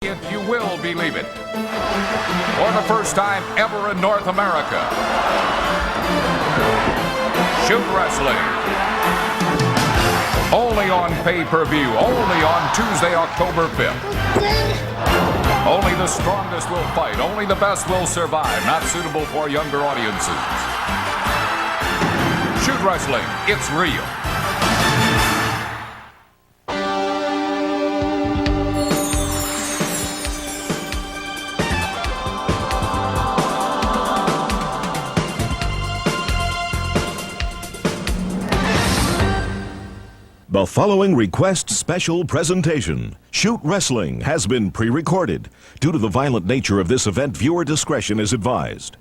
You will believe it. For the first time ever in North America, shoot wrestling. Only on pay-per-view, only on Tuesday, October 5th. Only the strongest will fight, only the best will survive, not suitable for younger audiences. Shoot wrestling, it's real. The following request special presentation, Shoot Wrestling, has been pre-recorded. Due to the violent nature of this event, viewer discretion is advised.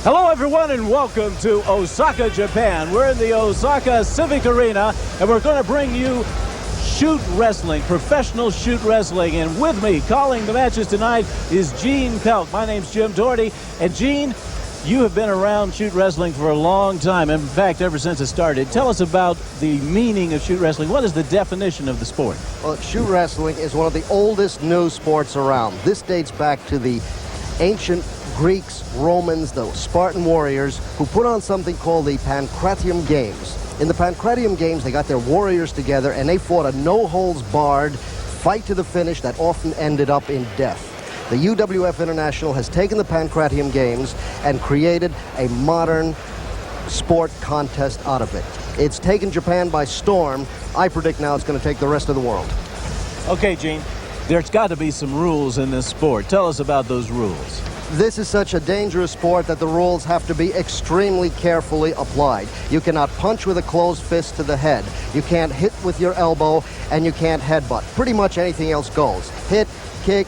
Hello everyone and welcome to Osaka, Japan. We're in the Osaka Civic Arena and we're going to bring you shoot wrestling, professional shoot wrestling. And with me calling the matches tonight is Gene Pelk. My name's Jim Doherty. And Gene, you have been around shoot wrestling for a long time. In fact, ever since it started. Tell us about the meaning of shoot wrestling. What is the definition of the sport? Well, shoot wrestling is one of the oldest new sports around. This dates back to the ancient Greeks, Romans, the Spartan warriors, who put on something called the Pancratium Games. In the Pancratium Games, they got their warriors together and they fought a no-holds-barred fight to the finish that often ended up in death. The UWF International has taken the Pancratium Games and created a modern sport contest out of it. It's taken Japan by storm. I predict now it's going to take the rest of the world. Okay, Gene, there's got to be some rules in this sport. Tell us about those rules. This is such a dangerous sport that the rules have to be extremely carefully applied. You cannot punch with a closed fist to the head. You can't hit with your elbow, and you can't headbutt. Pretty much anything else goes. Hit, kick,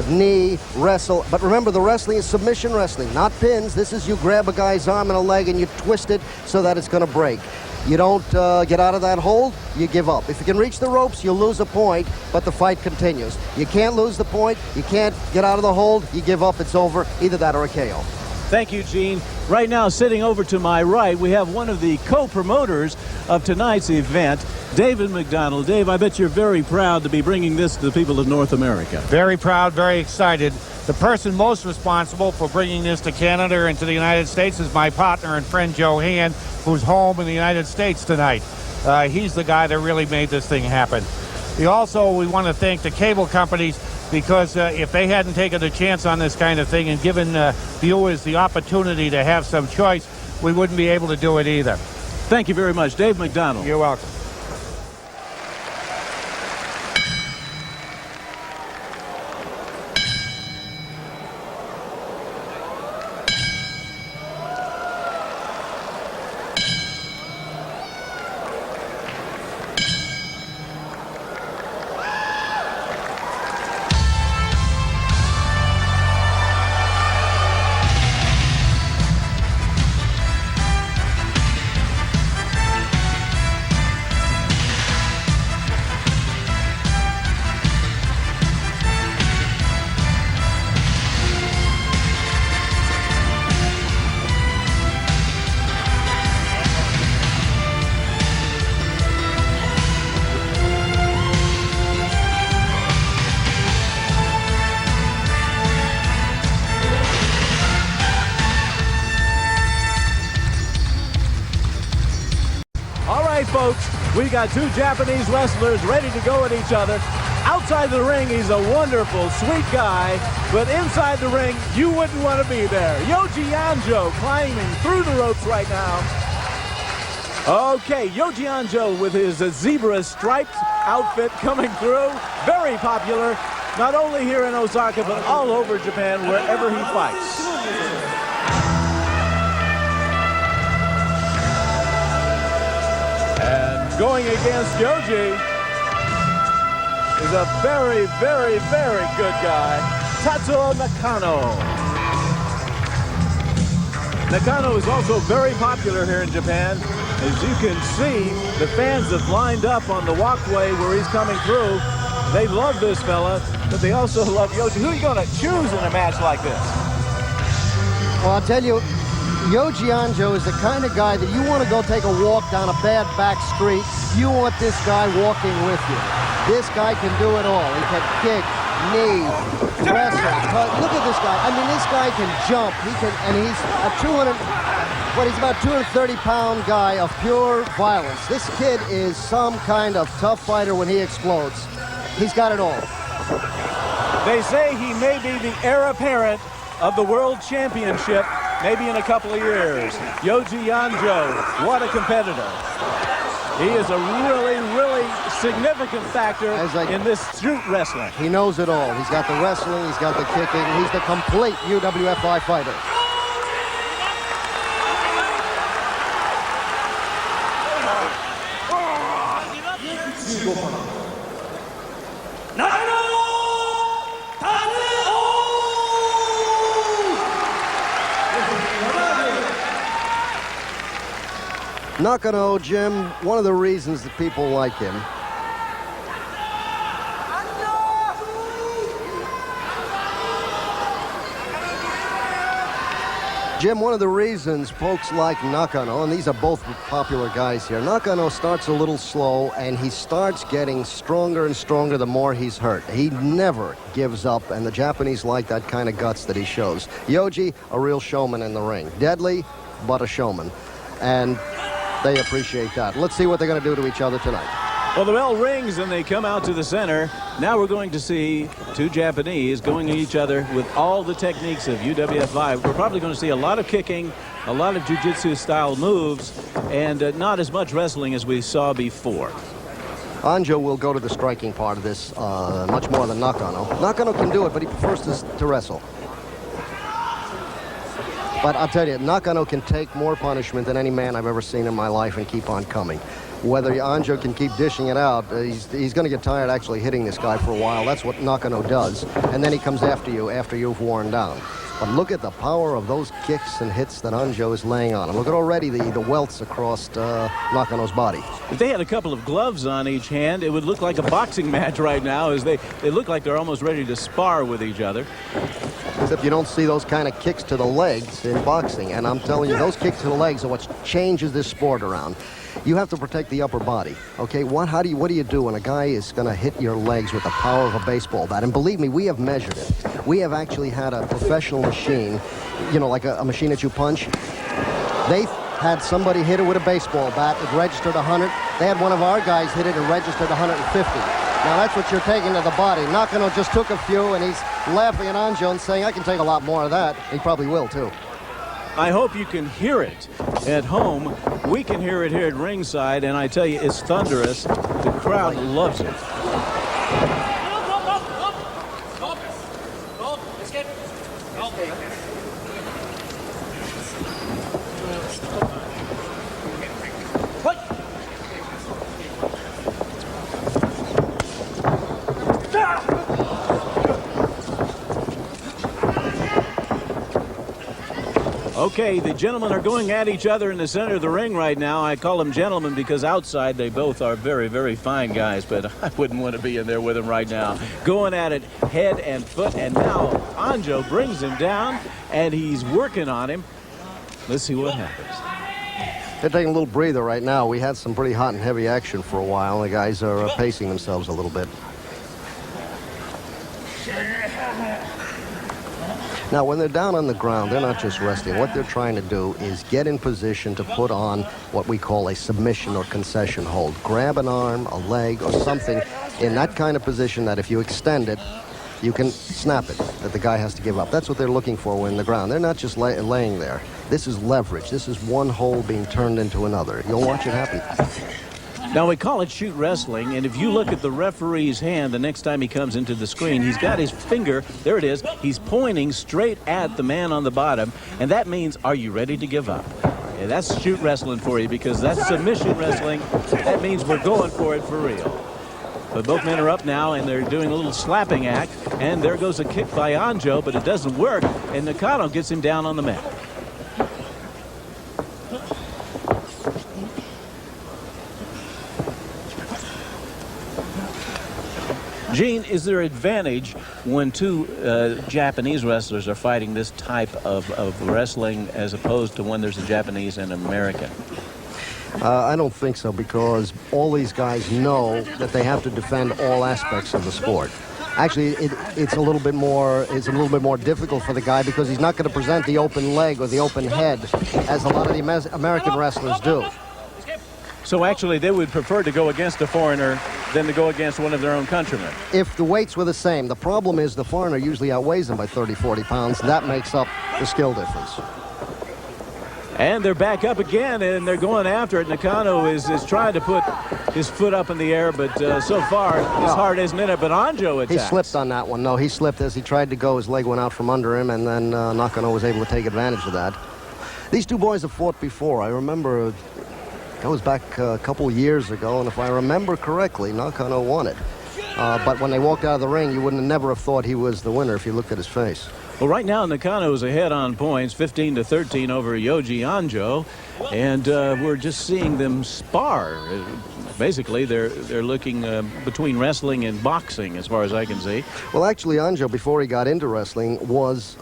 knee, wrestle. But remember, the wrestling is submission wrestling, not pins. This is you grab a guy's arm and a leg and you twist it so that it's going to break. You don't get out of that hold, you give up. If you can reach the ropes, you'll lose a point, but the fight continues. You can't lose the point, you can't get out of the hold, you give up, it's over. Either that or a KO. Thank you, Gene. Right now, sitting over to my right, we have one of the co-promoters of tonight's event, David McDonald. Dave, I bet you're very proud to be bringing this to the people of North America. Very proud, very excited. The person most responsible for bringing this to Canada and to the United States is my partner and friend Joe Hand, who's home in the United States tonight. He's the guy that really made this thing happen. We want to thank the cable companies because if they hadn't taken a chance on this kind of thing and given viewers the opportunity to have some choice, we wouldn't be able to do it either. Thank you very much, Dave McDonald. You're welcome. Folks, we got two Japanese wrestlers ready to go at each other. Outside the ring, he's a wonderful, sweet guy, but inside the ring, you wouldn't want to be there. Yoji Anjoh climbing through the ropes right now. Okay, Yoji Anjoh with his zebra striped outfit coming through. Very popular, not only here in Osaka, but all over Japan, wherever he fights. Going against Yoji is a very, very, very good guy, Tatsuo Nakano. Nakano is also very popular here in Japan. As you can see, the fans have lined up on the walkway where he's coming through. They love this fella, but they also love Yoji. Who are you going to choose in a match like this? Well, I'll tell you, Yoji Anjoh is the kind of guy that you want to go take a walk down a bad back street. You want this guy walking with you. This guy can do it all. He can kick, knee, wrestle, cut. Look at this guy. I mean, this guy can jump. He can, and he's a he's about 230-pound guy of pure violence. This kid is some kind of tough fighter when he explodes. He's got it all. They say he may be the heir apparent of the World Championship maybe in a couple of years. Yoji Anjoh, what a competitor. He is a really, really significant factor in this shoot wrestling. He knows it all. He's got the wrestling, he's got the kicking, he's the complete UWFi fighter. Nakano, Jim, one of the reasons that people like him Jim, one of the reasons folks like Nakano, and these are both popular guys here, Nakano starts a little slow and he starts getting stronger and stronger the more he's hurt. He never gives up, and the Japanese like that kind of guts that he shows. Yoji, a real showman in the ring. Deadly, but a showman. And they appreciate that. Let's see what they're going to do to each other tonight. Well, the bell rings and they come out to the center. Now we're going to see two Japanese going at each other with all the techniques of UWFi. We're probably going to see a lot of kicking, a lot of jiu-jitsu style moves, and not as much wrestling as we saw before. Anjoh will go to the striking part of this much more than Nakano. Nakano can do it, but he prefers to wrestle. But I'll tell you, Nakano can take more punishment than any man I've ever seen in my life and keep on coming. Whether Anjoh can keep dishing it out, he's going to get tired actually hitting this guy for a while. That's what Nakano does. And then he comes after you after you've worn down. But look at the power of those kicks and hits that Anjoh is laying on him. Look at already the welts across Nakano's body. If they had a couple of gloves on each hand, it would look like a boxing match right now, as they look like they're almost ready to spar with each other. Except you don't see those kind of kicks to the legs in boxing. And I'm telling you, those kicks to the legs are what changes this sport around. You have to protect the upper body, okay? What do you do when a guy is going to hit your legs with the power of a baseball bat? And believe me, we have measured it. We have actually had a professional machine, you know, like a machine that you punch. They had somebody hit it with a baseball bat. It registered 100. They had one of our guys hit it and registered 150. Now that's what you're taking to the body. Nakano just took a few, and he's laughing at Anjoh and saying, I can take a lot more of that. He probably will, too. I hope you can hear it at home. We can hear it here at ringside, and I tell you, it's thunderous. The crowd loves it. Okay, the gentlemen are going at each other in the center of the ring right now. I call them gentlemen because outside they both are very, very fine guys, but I wouldn't want to be in there with them right now. Going at it head and foot, and now Anjoh brings him down, and he's working on him. Let's see what happens. They're taking a little breather right now. We had some pretty hot and heavy action for a while. The guys are pacing themselves a little bit. Now, when they're down on the ground, they're not just resting. What they're trying to do is get in position to put on what we call a submission or concession hold. Grab an arm, a leg, or something in that kind of position that if you extend it, you can snap it, that the guy has to give up. That's what they're looking for when they're on the ground. They're not just laying there. This is leverage. This is one hold being turned into another. You'll watch it happen. Now, we call it shoot wrestling, and if you look at the referee's hand the next time he comes into the screen, he's got his finger, there it is, he's pointing straight at the man on the bottom, and that means, are you ready to give up? Yeah, that's shoot wrestling for you, because that's submission wrestling. That means we're going for it for real. But both men are up now, and they're doing a little slapping act, and there goes a kick by Anjoh, but it doesn't work, and Nakano gets him down on the mat. Gene, is there advantage when two Japanese wrestlers are fighting this type of wrestling as opposed to when there's a Japanese and American? I don't think so, because all these guys know that they have to defend all aspects of the sport. Actually, it's a little bit more difficult for the guy because he's not going to present the open leg or the open head as a lot of the American wrestlers do. So actually, they would prefer to go against a foreigner than to go against one of their own countrymen. If the weights were the same, the problem is the foreigner usually outweighs them by 30, 40 pounds. That makes up the skill difference. And they're back up again, and they're going after it. Nakano is trying to put his foot up in the air, but so far, his heart isn't in it, but Anjoh attacks. He slipped on that one. No, he slipped as he tried to go. His leg went out from under him, and then Nakano was able to take advantage of that. These two boys have fought before. I remember that was back a couple years ago, and if I remember correctly, Nakano won it. But when they walked out of the ring, you wouldn't never have thought he was the winner if you looked at his face. Well, right now, Nakano is ahead on points, 15-13 over Yoji Anjoh, and we're just seeing them spar. Basically, they're looking between wrestling and boxing, as far as I can see. Well, actually, Anjoh, before he got into wrestling, was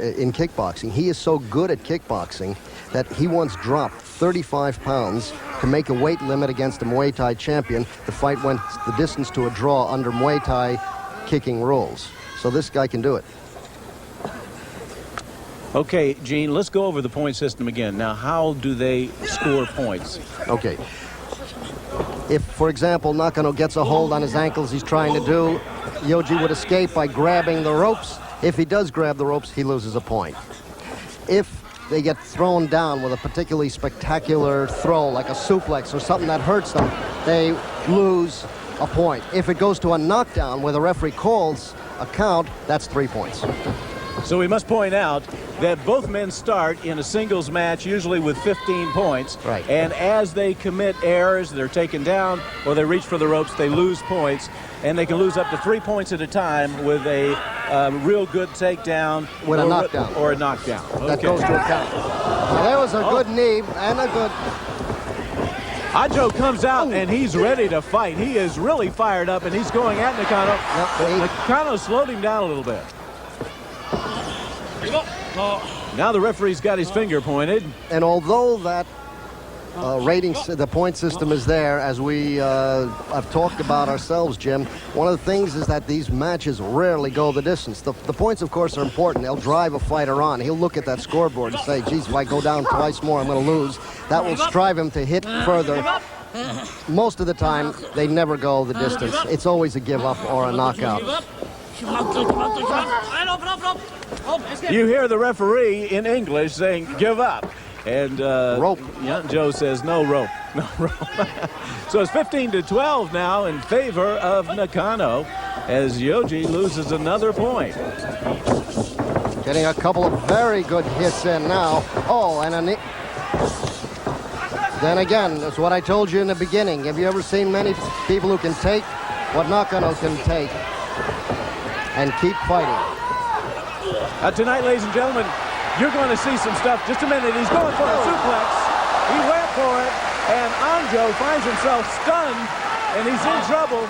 in kickboxing. He is so good at kickboxing that he once dropped 35 pounds to make a weight limit against a Muay Thai champion. The fight went the distance to a draw under Muay Thai kicking rules. So this guy can do it. Okay, Gene, let's go over the point system again. Now, how do they score points? Okay. If, for example, Nakano gets a hold on his ankles he's trying to do, Yoji would escape by grabbing the ropes. If he does grab the ropes, he loses a point. If they get thrown down with a particularly spectacular throw, like a suplex or something that hurts them, they lose a point. If it goes to a knockdown where the referee calls a count, that's 3 points. So we must point out that both men start in a singles match, usually with 15 points. Right. And as they commit errors, they're taken down, or they reach for the ropes, they lose points. And they can lose up to 3 points at a time with a real good takedown. With a knockdown. Or a knockdown. Okay. That goes to a count. Now, there was a good knee and a good... Anjoh comes out, and he's ready to fight. He is really fired up, and he's going at Nakano. But Nakano slowed him down a little bit. Now the referee's got his finger pointed. And although that the point system is there, as we have talked about ourselves, Jim, one of the things is that these matches rarely go the distance. The points, of course, are important. They'll drive a fighter on. He'll look at that scoreboard and say, geez, if I go down twice more, I'm going to lose. That will strive him to hit further most of the time, they never go the distance. It's always a give up or a knockout. You hear the referee in English saying, give up. And rope. Anjoh says, no rope. No rope. So it's 15-12 now in favor of Nakano as Yoji loses another point. Getting a couple of very good hits in now. Oh, and then again, that's what I told you in the beginning. Have you ever seen many people who can take what Nakano can take and keep fighting? Tonight, ladies and gentlemen, you're going to see some stuff. Just a minute. He's going for a suplex. He went for it, and Anjoh finds himself stunned, and he's in trouble.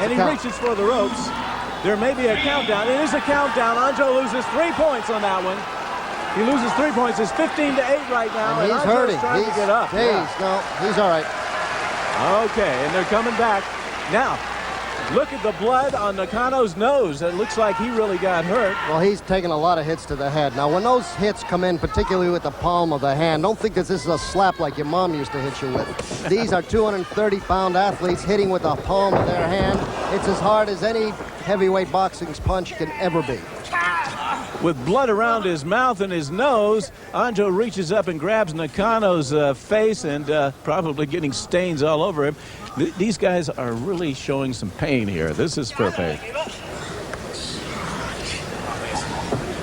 And he reaches for the ropes. There may be a countdown. It is a countdown. Anjoh loses 3 points on that one. He loses 3 points. It's 15-8 right now. And he's hurting. Trying to get up. No, he's all right. Okay, and they're coming back. Now, look at the blood on Nakano's nose. It looks like he really got hurt. Well, he's taking a lot of hits to the head. Now, when those hits come in, particularly with the palm of the hand, don't think that this is a slap like your mom used to hit you with. These are 230-pound athletes hitting with the palm of their hand. It's as hard as any heavyweight boxing's punch can ever be. With blood around his mouth and his nose, Anjoh reaches up and grabs Nakano's face and probably getting stains all over him. These guys are really showing some pain here. This is perfect.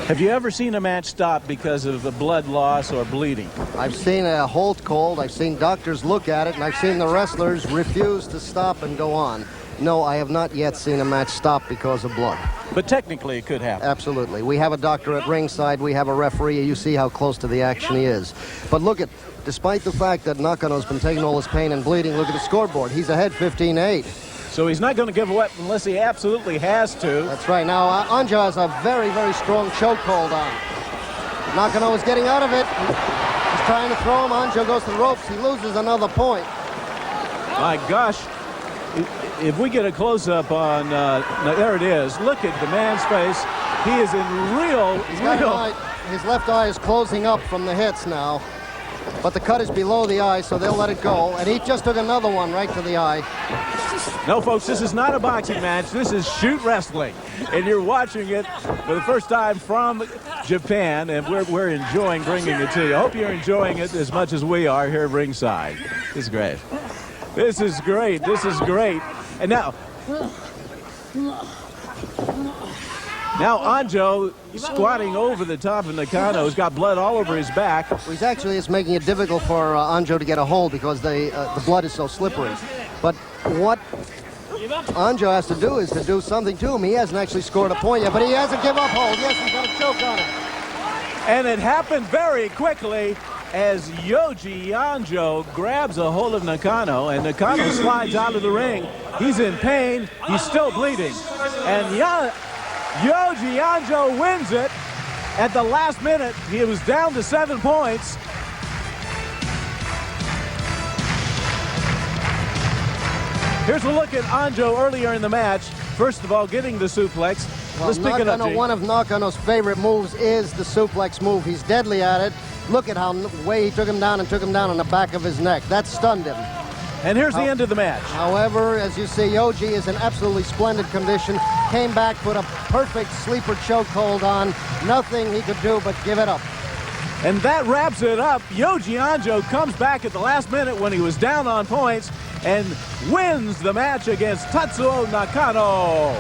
Have you ever seen a match stop because of the blood loss or bleeding? I've seen a hold cold. I've seen doctors look at it, and I've seen the wrestlers refuse to stop and go on. No, I have not yet seen a match stop because of blood. But technically it could happen. Absolutely. We have a doctor at ringside. We have a referee. You see how close to the action he is. But look at, despite the fact that Nakano's been taking all his pain and bleeding, look at the scoreboard. He's ahead 15-8. So he's not going to give away unless he absolutely has to. That's right. Now, Anjoh has a very, very strong chokehold on. Nakano is getting out of it. He's trying to throw him. Anjoh goes to the ropes. He loses another point. My gosh. If we get a close-up on, there it is. Look at the man's face. He is in His left eye is closing up from the hits now. But the cut is below the eye, so they'll let it go. And he just took another one right to the eye. No, folks, this is not a boxing match. This is shoot wrestling. And you're watching it for the first time from Japan, and we're enjoying bringing it to you. I hope you're enjoying it as much as we are here at ringside. This is great. This is great. This is great. And now Anjoh squatting over the top of Nakano. He's got blood all over his back. He's actually it's making it difficult for Anjoh to get a hold because the blood is so slippery. But what Anjoh has to do is to do something to him. He hasn't actually scored a point yet, but he has a give-up hold. Yes, he's got a choke on him. And it happened very quickly as Yoji Anjoh grabs a hold of Nakano, and Nakano slides out of the ring. He's in pain. He's still bleeding. And Yoji Anjoh wins it at the last minute. He was down to 7 points. Here's a look at Anjoh earlier in the match. First of all, getting the suplex. Well, Let's pick it up, Jake. One of Nakano's favorite moves is the suplex move. He's deadly at it. Look at how way he took him down on the back of his neck. That stunned him. And here's the end of the match. However, as you see, Yoji is in absolutely splendid condition. Came back, put a perfect sleeper chokehold on. Nothing he could do but give it up. And that wraps it up. Yoji Anjoh comes back at the last minute when he was down on points and wins the match against Tatsuo Nakano.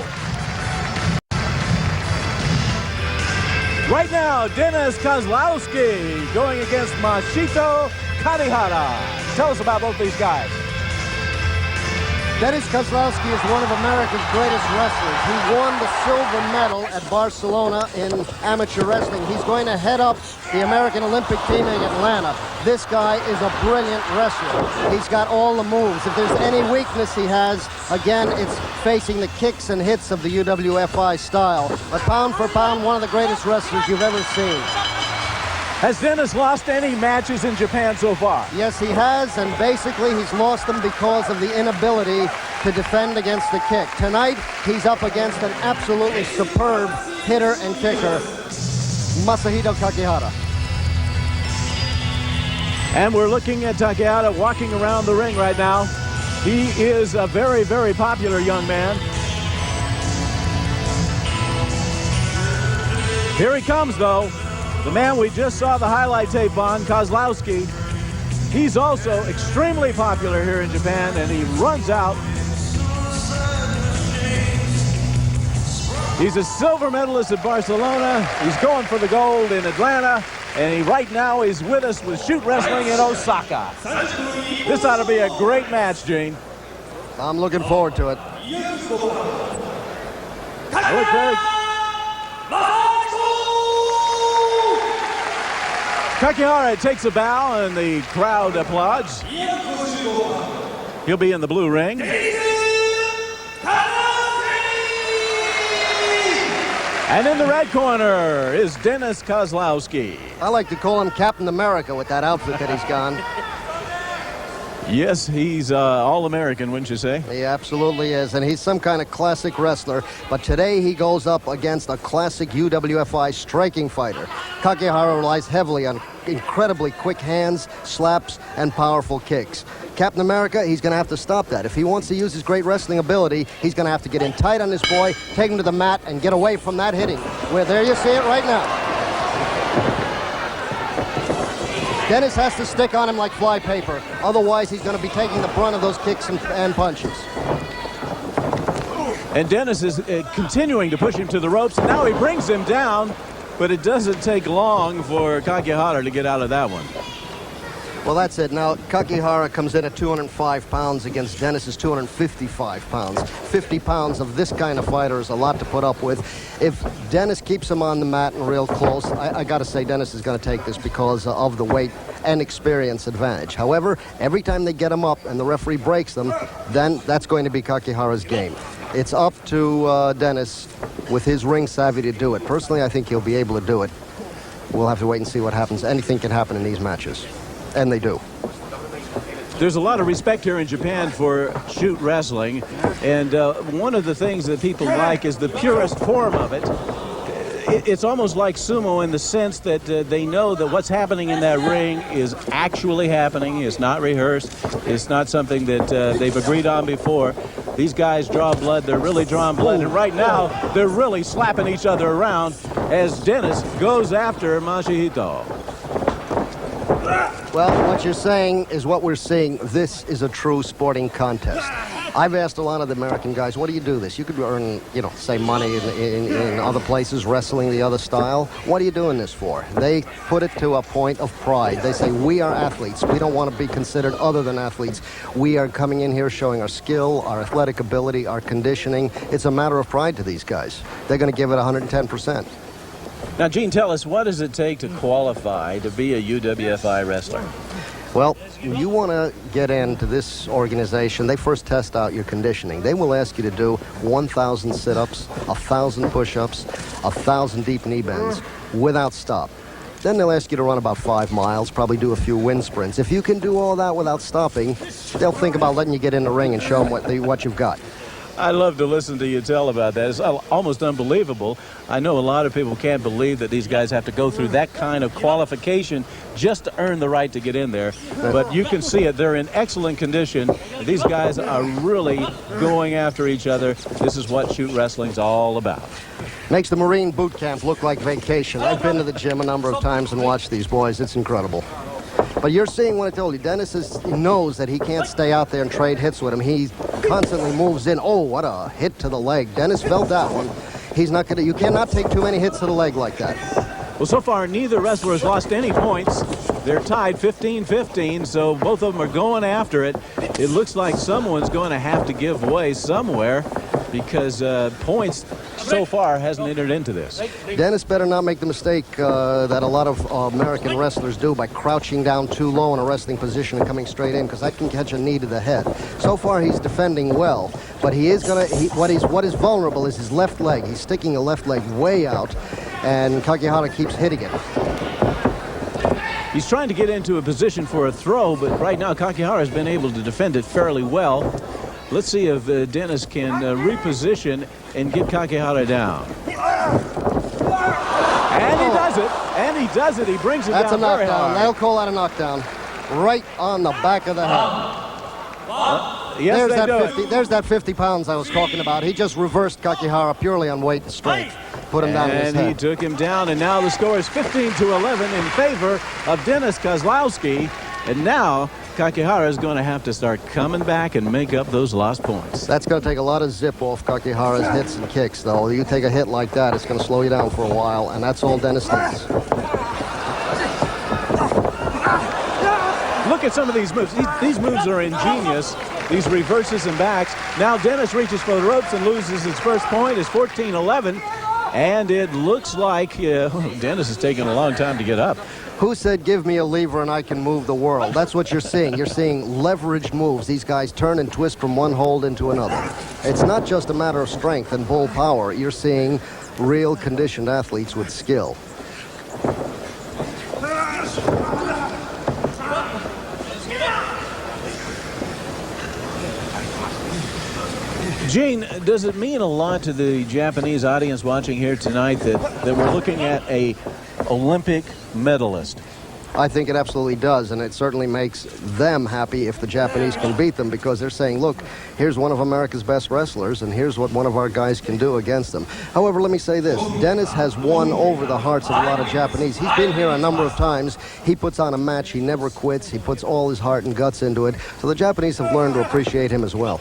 Right now, Dennis Koslowski going against Masahito Kakihara. Tell us about both these guys. Dennis Koslowski is one of America's greatest wrestlers. He won the silver medal at Barcelona in amateur wrestling. He's going to head up the American Olympic team in Atlanta. This guy is a brilliant wrestler. He's got all the moves. If there's any weakness he has, again, it's facing the kicks and hits of the UWFi style. But pound for pound, one of the greatest wrestlers you've ever seen. Has Dennis lost any matches in Japan so far? Yes, he has, and basically he's lost them because of the inability to defend against the kick. Tonight, he's up against an absolutely superb hitter and kicker, Masahito Kakihara. And we're looking at Takada walking around the ring right now. He is a very, very popular young man. Here he comes, though. The man we just saw the highlight tape on, Koslowski. He's also extremely popular here in Japan, and he runs out. He's a silver medalist at Barcelona. He's going for the gold in Atlanta. And he right now is with us with Shoot Wrestling in Osaka. This ought to be a great match, Gene. I'm looking forward to it. Kakihara takes a bow and the crowd applauds. He'll be in the blue ring. And in the red corner is Dennis Koslowski. I like to call him Captain America with that outfit that he's gone. Yes, he's all-American, wouldn't you say? He absolutely is, and he's some kind of classic wrestler. But today he goes up against a classic UWFi striking fighter. Kakihara relies heavily on incredibly quick hands, slaps, and powerful kicks. Captain America, he's going to have to stop that. If he wants to use his great wrestling ability, he's going to have to get in tight on this boy, take him to the mat, and get away from that hitting. Where there you see it right now. Dennis has to stick on him like fly paper. Otherwise, he's going to be taking the brunt of those kicks and punches. And Dennis is continuing to push him to the ropes, and now he brings him down, but it doesn't take long for Kakihara to get out of that one. Well, that's it. Now, Kakihara comes in at 205 pounds against Dennis's 255 pounds. 50 pounds of this kind of fighter is a lot to put up with. If Dennis keeps him on the mat and real close, I got to say Dennis is going to take this because of the weight and experience advantage. However, every time they get him up and the referee breaks them, then that's going to be Kakihara's game. It's up to Dennis with his ring savvy to do it. Personally, I think he'll be able to do it. We'll have to wait and see what happens. Anything can happen in these matches. And they do. There's a lot of respect here in Japan for shoot wrestling, and one of the things that people like is the purest form of it. It's almost like sumo in the sense that they know that what's happening in that ring is actually happening. It's not rehearsed. It's not something that they've agreed on before. These guys draw blood. They're really drawing blood, and right now they're really slapping each other around as Dennis goes after Masahito. Well, what you're saying is what we're seeing. This is a true sporting contest. I've asked a lot of the American guys, what do you do this? You could earn, say money in other places, wrestling the other style. What are you doing this for? They put it to a point of pride. They say, we are athletes. We don't want to be considered other than athletes. We are coming in here showing our skill, our athletic ability, our conditioning. It's a matter of pride to these guys. They're going to give it 110%. Now, Gene, tell us, what does it take to qualify to be a UWFi wrestler? Well, you want to get into this organization, they first test out your conditioning. They will ask you to do 1,000 sit-ups, 1,000 push-ups, 1,000 deep knee bends without stop. Then they'll ask you to run about 5 miles, probably do a few wind sprints. If you can do all that without stopping, they'll think about letting you get in the ring and show them what you've got. I love to listen to you tell about that. It's almost unbelievable. I know a lot of people can't believe that these guys have to go through that kind of qualification just to earn the right to get in there. But you can see it. They're in excellent condition. These guys are really going after each other. This is what shoot wrestling's all about. Makes the Marine boot camp look like vacation. I've been to the gym a number of times and watched these boys. It's incredible. But you're seeing what I told you. Dennis knows that he can't stay out there and trade hits with him. He constantly moves in. Oh, what a hit to the leg. Dennis felt that one. He's not going to, you cannot take too many hits to the leg like that. Well, so far, neither wrestler has lost any points. They're tied 15-15, so both of them are going after it. It looks like someone's going to have to give way somewhere because points so far hasn't entered into this. Dennis better not make the mistake that a lot of American wrestlers do by crouching down too low in a wrestling position and coming straight in, because that can catch a knee to the head. So far, he's defending well, but he is going to. What is vulnerable is his left leg. He's sticking a left leg way out, and Kakihara keeps hitting it. He's trying to get into a position for a throw, but right now Kakihara has been able to defend it fairly well. Let's see if Dennis can reposition and get Kakihara down. And he does it. And he does it. He brings it That's down a knockdown. very hard. They'll call that a knockdown. right on the back of the head. Yes, There's they that do 50. There's that 50 pounds I was talking about. He just reversed Kakihara purely on weight and strength. Put him down on his And head. he took him down, and now the score is 15-11 in favor of Dennis Koslowski. And now Kakihara is going to have to start coming back and make up those lost points. That's going to take a lot of zip off Kakihara's hits and kicks, though. You take a hit like that, it's going to slow you down for a while, and that's all Dennis needs. Look at some of these moves. These moves are ingenious. These reverses and backs. Now Dennis reaches for the ropes and loses his first point. It's 14-11. And it looks like Dennis is taking a long time to get up. Who said, give me a lever and I can move the world? That's what you're seeing. You're seeing leveraged moves. These guys turn and twist from one hold into another. It's not just a matter of strength and bull power. You're seeing real conditioned athletes with skill. Gene, does it mean a lot to the Japanese audience watching here tonight that we're looking at a Olympic medalist? I think it absolutely does, and it certainly makes them happy if the Japanese can beat them, because they're saying, look, here's one of America's best wrestlers, and here's what one of our guys can do against them. However, let me say this. Dennis has won over the hearts of a lot of Japanese. He's been here a number of times. He puts on a match. He never quits. He puts all his heart and guts into it. So the Japanese have learned to appreciate him as well.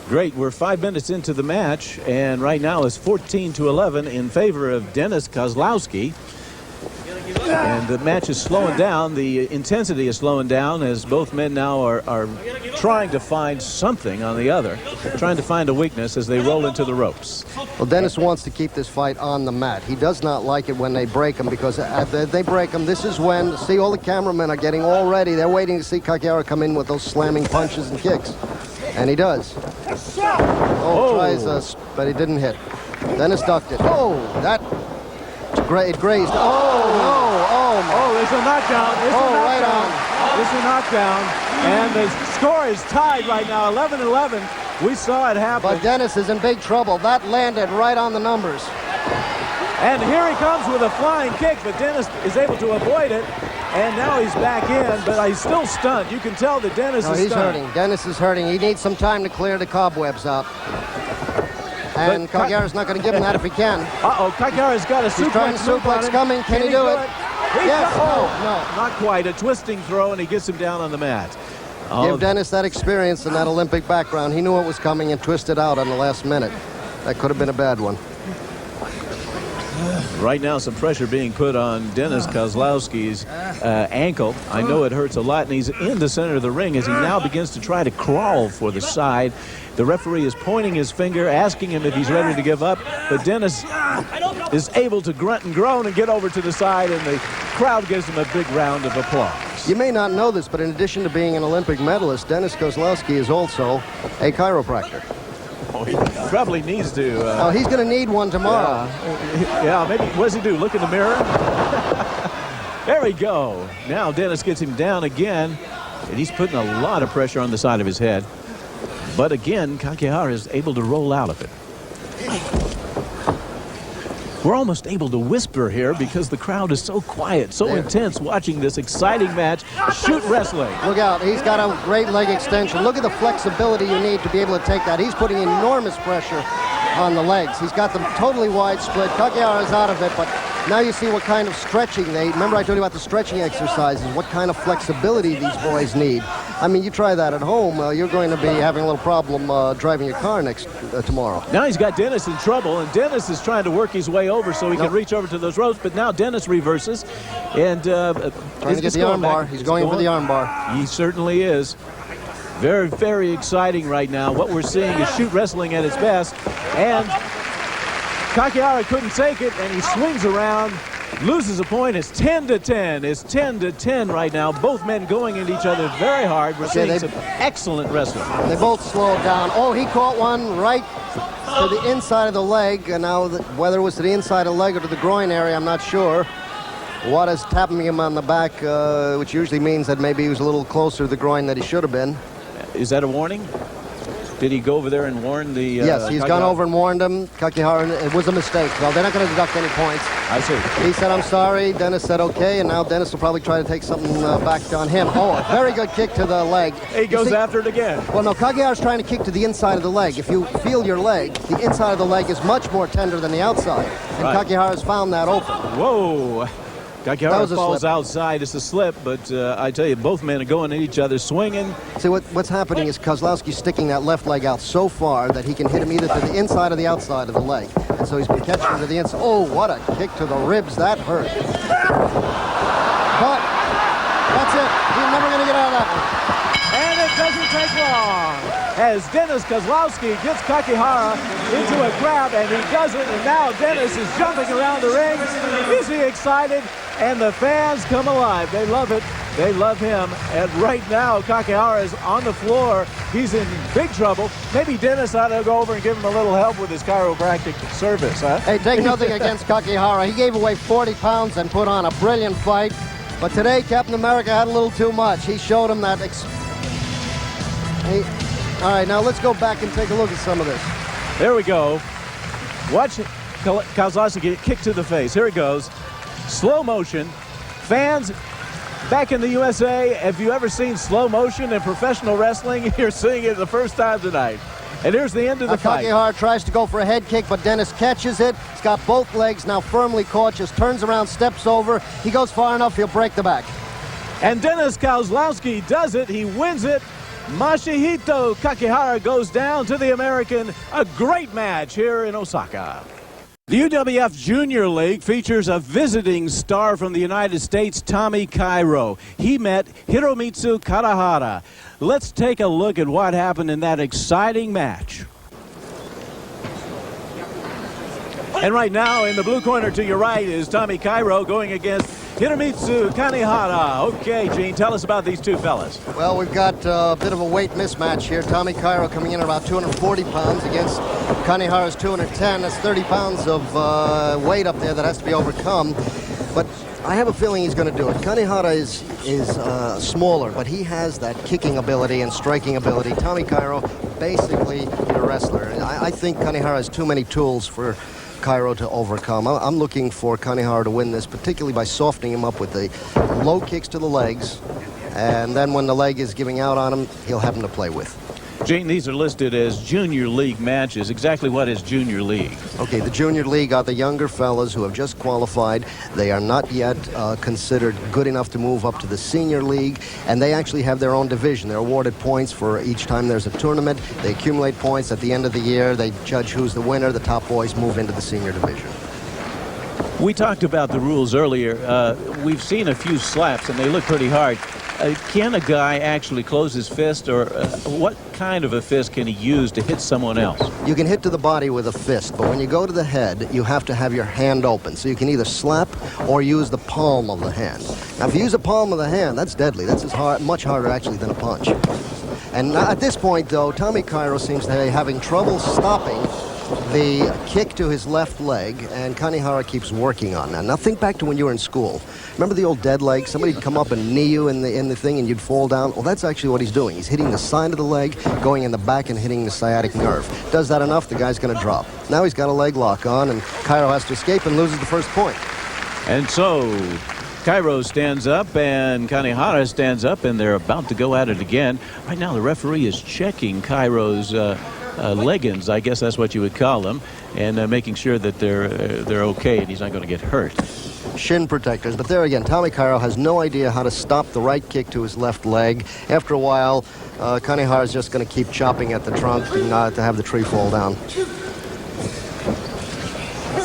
Great. We're 5 minutes into the match, and right now it's 14-11 in favor of Dennis Koslowski. And the match is slowing down. The intensity is slowing down as both men now are trying to find something on the other, trying to find a weakness as they roll into the ropes. Well, Dennis wants to keep this fight on the mat. He does not like it when they break him, because after they break him, this is when, see, all the cameramen are getting all ready. They're waiting to see Kakihara come in with those slamming punches and kicks. And he does. Tries, but he didn't hit. Dennis ducked it. It grazed. There's a knockdown. Right on. There's a knockdown. And the score is tied right now, 11-11. We saw it happen. But Dennis is in big trouble. That landed right on the numbers. And here he comes with a flying kick, but Dennis is able to avoid it. And now he's back in, but he's still stunned. You can tell that Dennis is he's stunned. hurting. Dennis is hurting. He needs some time to clear the cobwebs out. And Kakihara's not going to give him that if he can. Kakihara's got a He's trying to suplex coming. Can he do it? Yes. No. Not quite. A twisting throw, and he gets him down on the mat. Give Dennis that experience and that Olympic background. He knew what was coming and twisted out on the last minute. That could have been a bad one. Right now, some pressure being put on Dennis Koslowski's ankle. I know it hurts a lot, and he's in the center of the ring as he now begins to try to crawl for the side. The referee is pointing his finger, asking him if he's ready to give up, but Dennis is able to grunt and groan and get over to the side, and the crowd gives him a big round of applause. You may not know this, but in addition to being an Olympic medalist, Dennis Koslowski is also a chiropractor. He probably needs to. He's going to need one tomorrow. Yeah, maybe. What does he do? Look in the mirror? There we go. Now Dennis gets him down again, and he's putting a lot of pressure on the side of his head. But again, Kakihara is able to roll out of it. We're almost able to whisper here because the crowd is so quiet, so intense watching this exciting match. Shoot wrestling. Look out. He's got a great leg extension. Look at the flexibility you need to be able to take that. He's putting enormous pressure on the legs. He's got them totally wide split. Kakihara's out of it, but now you see what kind of stretching remember I told you about the stretching exercises, what kind of flexibility these boys need. I mean, you try that at home, you're going to be having a little problem driving your car tomorrow. Now he's got Dennis in trouble, and Dennis is trying to work his way over so he can reach over to those ropes, but now Dennis reverses and trying to get the armbar. He's going for the armbar. He certainly is. Very, very exciting right now. What we're seeing is shoot wrestling at its best, and Kakihara couldn't take it, and he swings around, loses a point. It's 10-10. It's 10-10 right now. Both men going at each other very hard. We're seeing some excellent wrestling. They both slowed down. He caught one right to the inside of the leg, and now whether it was to the inside of the leg or to the groin area, I'm not sure. Wada's tapping him on the back, which usually means that maybe he was a little closer to the groin than he should have been. Is that a warning? Did he go over there and warn the... yes, he's gone over and warned him. Kakihara, it was a mistake. Well, they're not going to deduct any points. I see. He said, I'm sorry. Dennis said, okay, and now Dennis will probably try to take something back on him. Oh, a very good kick to the leg. He goes after it again. Well, no, Kakihara's trying to kick to the inside of the leg. If you feel your leg, the inside of the leg is much more tender than the outside. And Right. Kakihara's found that open. Whoa. Kakihara was a falls slip. outside. It's a slip, but I tell you, both men are going at each other, swinging. See, what's happening is Koslowski's sticking that left leg out so far that he can hit him either to the inside or the outside of the leg. And so he's been catching him to the inside. Oh, what a kick to the ribs. That hurt. But that's it. He's never going to get out of that one. And it doesn't take long as Dennis Koslowski gets Kakihara into a grab, and he does it, and now Dennis is jumping around the ring. Is he excited? And the fans come alive. They love it. They love him. And right now, Kakihara is on the floor. He's in big trouble. Maybe Dennis ought to go over and give him a little help with his chiropractic service, huh? Hey, take nothing against Kakihara. He gave away 40 pounds and put on a brilliant fight. But today, Captain America had a little too much. He showed him that... All right, now let's go back and take a look at some of this. There we go. Watch Koslowski get kicked to the face. Here he goes. Slow motion. Fans back in the USA, have you ever seen slow motion in professional wrestling? You're seeing it the first time tonight. And here's the end of the fight. Kakihara tries to go for a head kick, but Dennis catches it. He's got both legs now firmly caught, just turns around, steps over. He goes far enough, he'll break the back. And Dennis Koslowski does it. He wins it. Masahito Kakihara goes down to the American. A great match here in Osaka. The UWF Junior League features a visiting star from the United States, Tommy Cairo. He met Hiromitsu Kanehara. Let's take a look at what happened in that exciting match. And right now, in the blue corner to your right is Tommy Cairo going against Hiromitsu Kanehara. Okay, Gene, tell us about these two fellas. Well, we've got a bit of a weight mismatch here. Tommy Cairo coming in at about 240 pounds against Kanehara's 210. That's 30 pounds of weight up there that has to be overcome. But I have a feeling he's going to do it. Kanehara is smaller, but he has that kicking ability and striking ability. Tommy Cairo, basically a wrestler. I think Kanehara has too many tools for Cairo to overcome. I'm looking for Kanehara to win this, particularly by softening him up with the low kicks to the legs, and then when the leg is giving out on him, he'll have him to play with. Gene, these are listed as Junior League matches. Exactly what is Junior League? Okay, the Junior League are the younger fellas who have just qualified. They are not yet considered good enough to move up to the Senior League, and they actually have their own division. They're awarded points for each time there's a tournament. They accumulate points at the end of the year. They judge who's the winner. The top boys move into the Senior Division. We talked about the rules earlier. We've seen a few slaps, and they look pretty hard. Can a guy actually close his fist, or what kind of a fist can he use to hit someone else? You can hit to the body with a fist, but when you go to the head, you have to have your hand open. So you can either slap or use the palm of the hand. Now, if you use the palm of the hand, that's deadly. That's much harder, actually, than a punch. And at this point, though, Tommy Cairo seems to be having trouble stopping the kick to his left leg, and Kanehara keeps working on that. Now think back to when you were in school. Remember the old dead leg? Somebody'd come up and knee you in the thing and you'd fall down? Well, that's actually what he's doing. He's hitting the side of the leg, going in the back and hitting the sciatic nerve. Does that enough, the guy's going to drop. Now he's got a leg lock on, and Cairo has to escape and loses the first point. And so Cairo stands up and Kanehara stands up, and they're about to go at it again. Right now the referee is checking Cairo's leggings, I guess that's what you would call them, and making sure that they're okay and he's not going to get hurt. Shin protectors, but there again, Tommy Cairo has no idea how to stop the right kick to his left leg. After a while, Kanehara is just going to keep chopping at the trunk to have the tree fall down.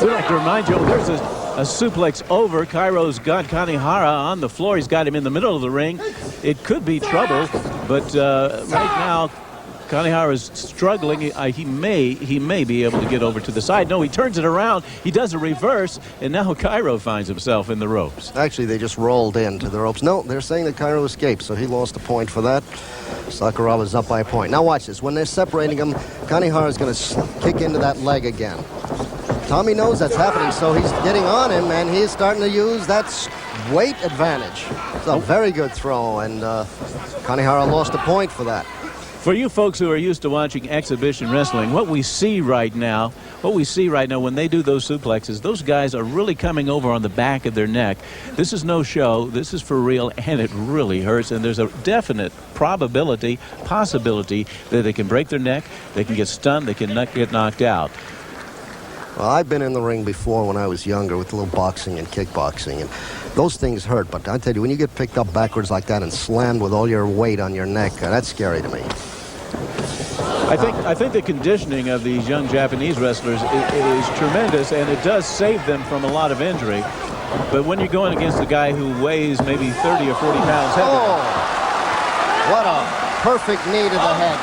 We'd like to remind you, there's a suplex over. Cairo's got Kanehara on the floor. He's got him in the middle of the ring. It could be trouble, but right now Kanehara is struggling. He may be able to get over to the side. No, he turns it around. He does a reverse, and now Cairo finds himself in the ropes. Actually, they just rolled into the ropes. No, they're saying that Cairo escaped, so he lost a point for that. Sakuragawa's up by a point. Now watch this. When they're separating him, Kanehara is going to kick into that leg again. Tommy knows that's happening, so he's getting on him, and he's starting to use that weight advantage. It's a very good throw, and Kanehara lost a point for that. For you folks who are used to watching exhibition wrestling, what we see right now when they do those suplexes, those guys are really coming over on the back of their neck. This is no show. This is for real, and it really hurts. And there's a definite possibility that they can break their neck, they can get stunned, they can get knocked out. Well, I've been in the ring before when I was younger with a little boxing and kickboxing, and those things hurt. But I tell you, when you get picked up backwards like that and slammed with all your weight on your neck, that's scary to me. I think the conditioning of these young Japanese wrestlers is tremendous, and it does save them from a lot of injury. But when you're going against a guy who weighs maybe 30 or 40 pounds heavier. Oh, what a perfect knee to the head.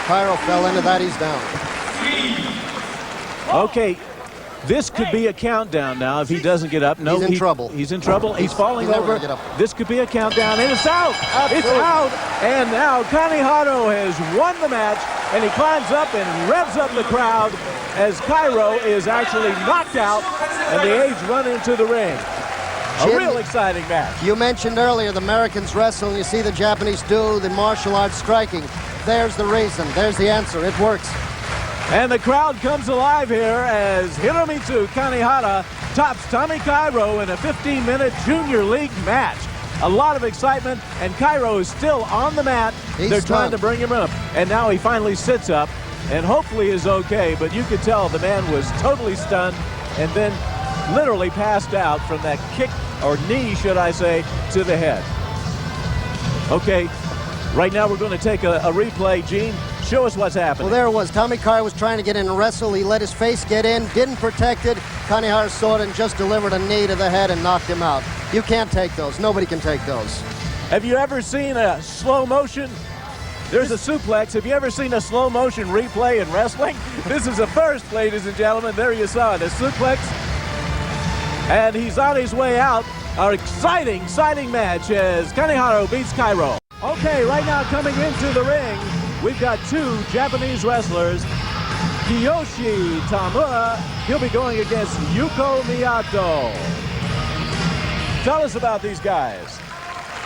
Cairo fell into that. He's down. Okay. This could be a countdown now if he doesn't get up. No, he's in trouble. He's in trouble. He's falling over. Get up. This could be a countdown, and it's out. Absolutely. It's out. And now Kanehara has won the match, and he climbs up and revs up the crowd as Cairo is actually knocked out, and the aides run into the ring. A real exciting match. You mentioned earlier the Americans wrestle, and you see the Japanese do the martial arts striking. There's the reason. There's the answer. It works. And the crowd comes alive here as Hiromitsu Kanehara tops Tommy Cairo in a 15-minute junior league match. A lot of excitement, and Cairo is still on the mat. They're trying to bring him up, and now he finally sits up and hopefully is okay, but you could tell the man was totally stunned and then literally passed out from that kick, or knee, should I say, to the head. Okay, right now we're going to take a replay. Gene, show us what's happening. Well, there it was. Tommy Cairo was trying to get in and wrestle. He let his face get in, didn't protect it. Kanehara saw it and just delivered a knee to the head and knocked him out. You can't take those. Nobody can take those. Have you ever seen a slow motion? There's a suplex. Have you ever seen a slow motion replay in wrestling? This is a first, ladies and gentlemen. There you saw it, a suplex. And he's on his way out. Our exciting match as Kanehara beats Cairo. Okay, right now coming into the ring, we've got two Japanese wrestlers. Kiyoshi Tamura, he'll be going against Yuko Miyato. Tell us about these guys.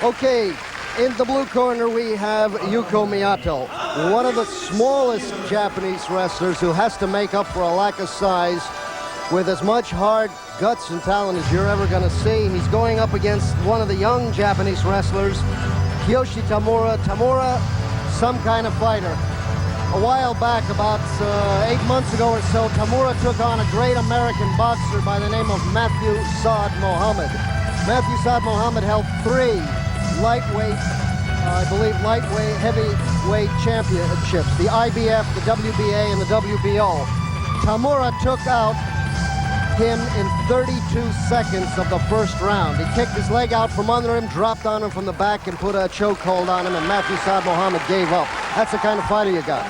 Okay, in the blue corner we have Yuko Miyato, one of the smallest Japanese wrestlers who has to make up for a lack of size with as much hard guts and talent as you're ever going to see. He's going up against one of the young Japanese wrestlers, Kiyoshi Tamura. Tamura, some kind of fighter. A while back, about 8 months ago or so, Tamura took on a great American boxer by the name of Matthew Saad Mohammed. Matthew Saad Mohammed held 3 lightweight, heavyweight championships, the IBF, the WBA, and the WBO. Tamura took out him in 32 seconds of the first round. He kicked his leg out from under him, dropped on him from the back, and put a chokehold on him, and Matthew Saad Mohammed gave up. That's the kind of fighter you got.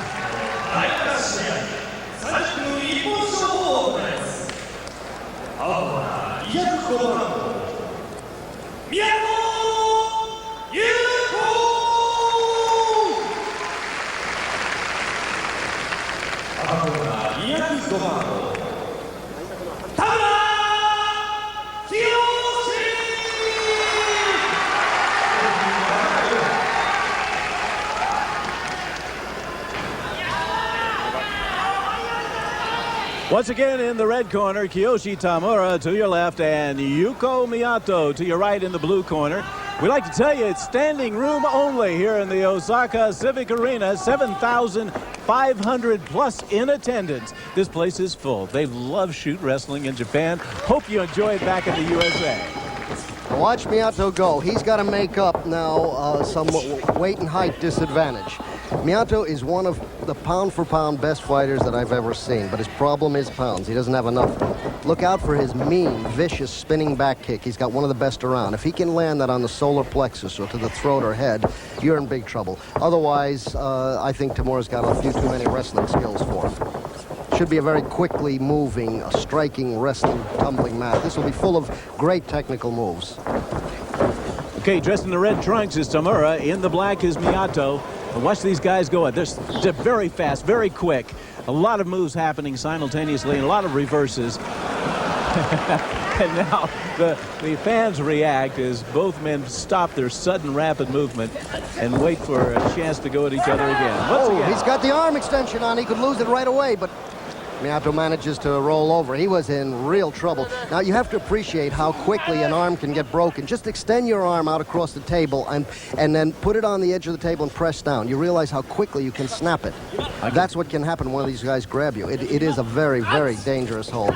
Once again in the red corner, Kiyoshi Tamura to your left and Yuko Miyato to your right in the blue corner. We'd like to tell you it's standing room only here in the Osaka Civic Arena. 7,500 plus in attendance. This place is full. They love shoot wrestling in Japan. Hope you enjoy it back in the USA. Watch Miyato go. He's got to make up now some weight and height disadvantage. Miyato is one of the pound-for-pound best fighters that I've ever seen, but his problem is pounds. He doesn't have enough. Look out for his mean, vicious spinning back kick. He's got one of the best around. If he can land that on the solar plexus or to the throat or head, you're in big trouble. Otherwise, I think Tamura's got a few too many wrestling skills for him. Should be a very quickly moving, striking, wrestling, tumbling match. This will be full of great technical moves. Okay, dressed in the red trunks is Tamura. In the black is Miyato. And watch these guys go. They're very fast, very quick. A lot of moves happening simultaneously and a lot of reverses. And now the fans react as both men stop their sudden rapid movement and wait for a chance to go at each other again. Once again. He's got the arm extension on. He could lose it right away, but Miyato manages to roll over. He was in real trouble. Now, you have to appreciate how quickly an arm can get broken. Just extend your arm out across the table and then put it on the edge of the table and press down. You realize how quickly you can snap it. That's what can happen when one of these guys grab you. It is a very, very dangerous hold.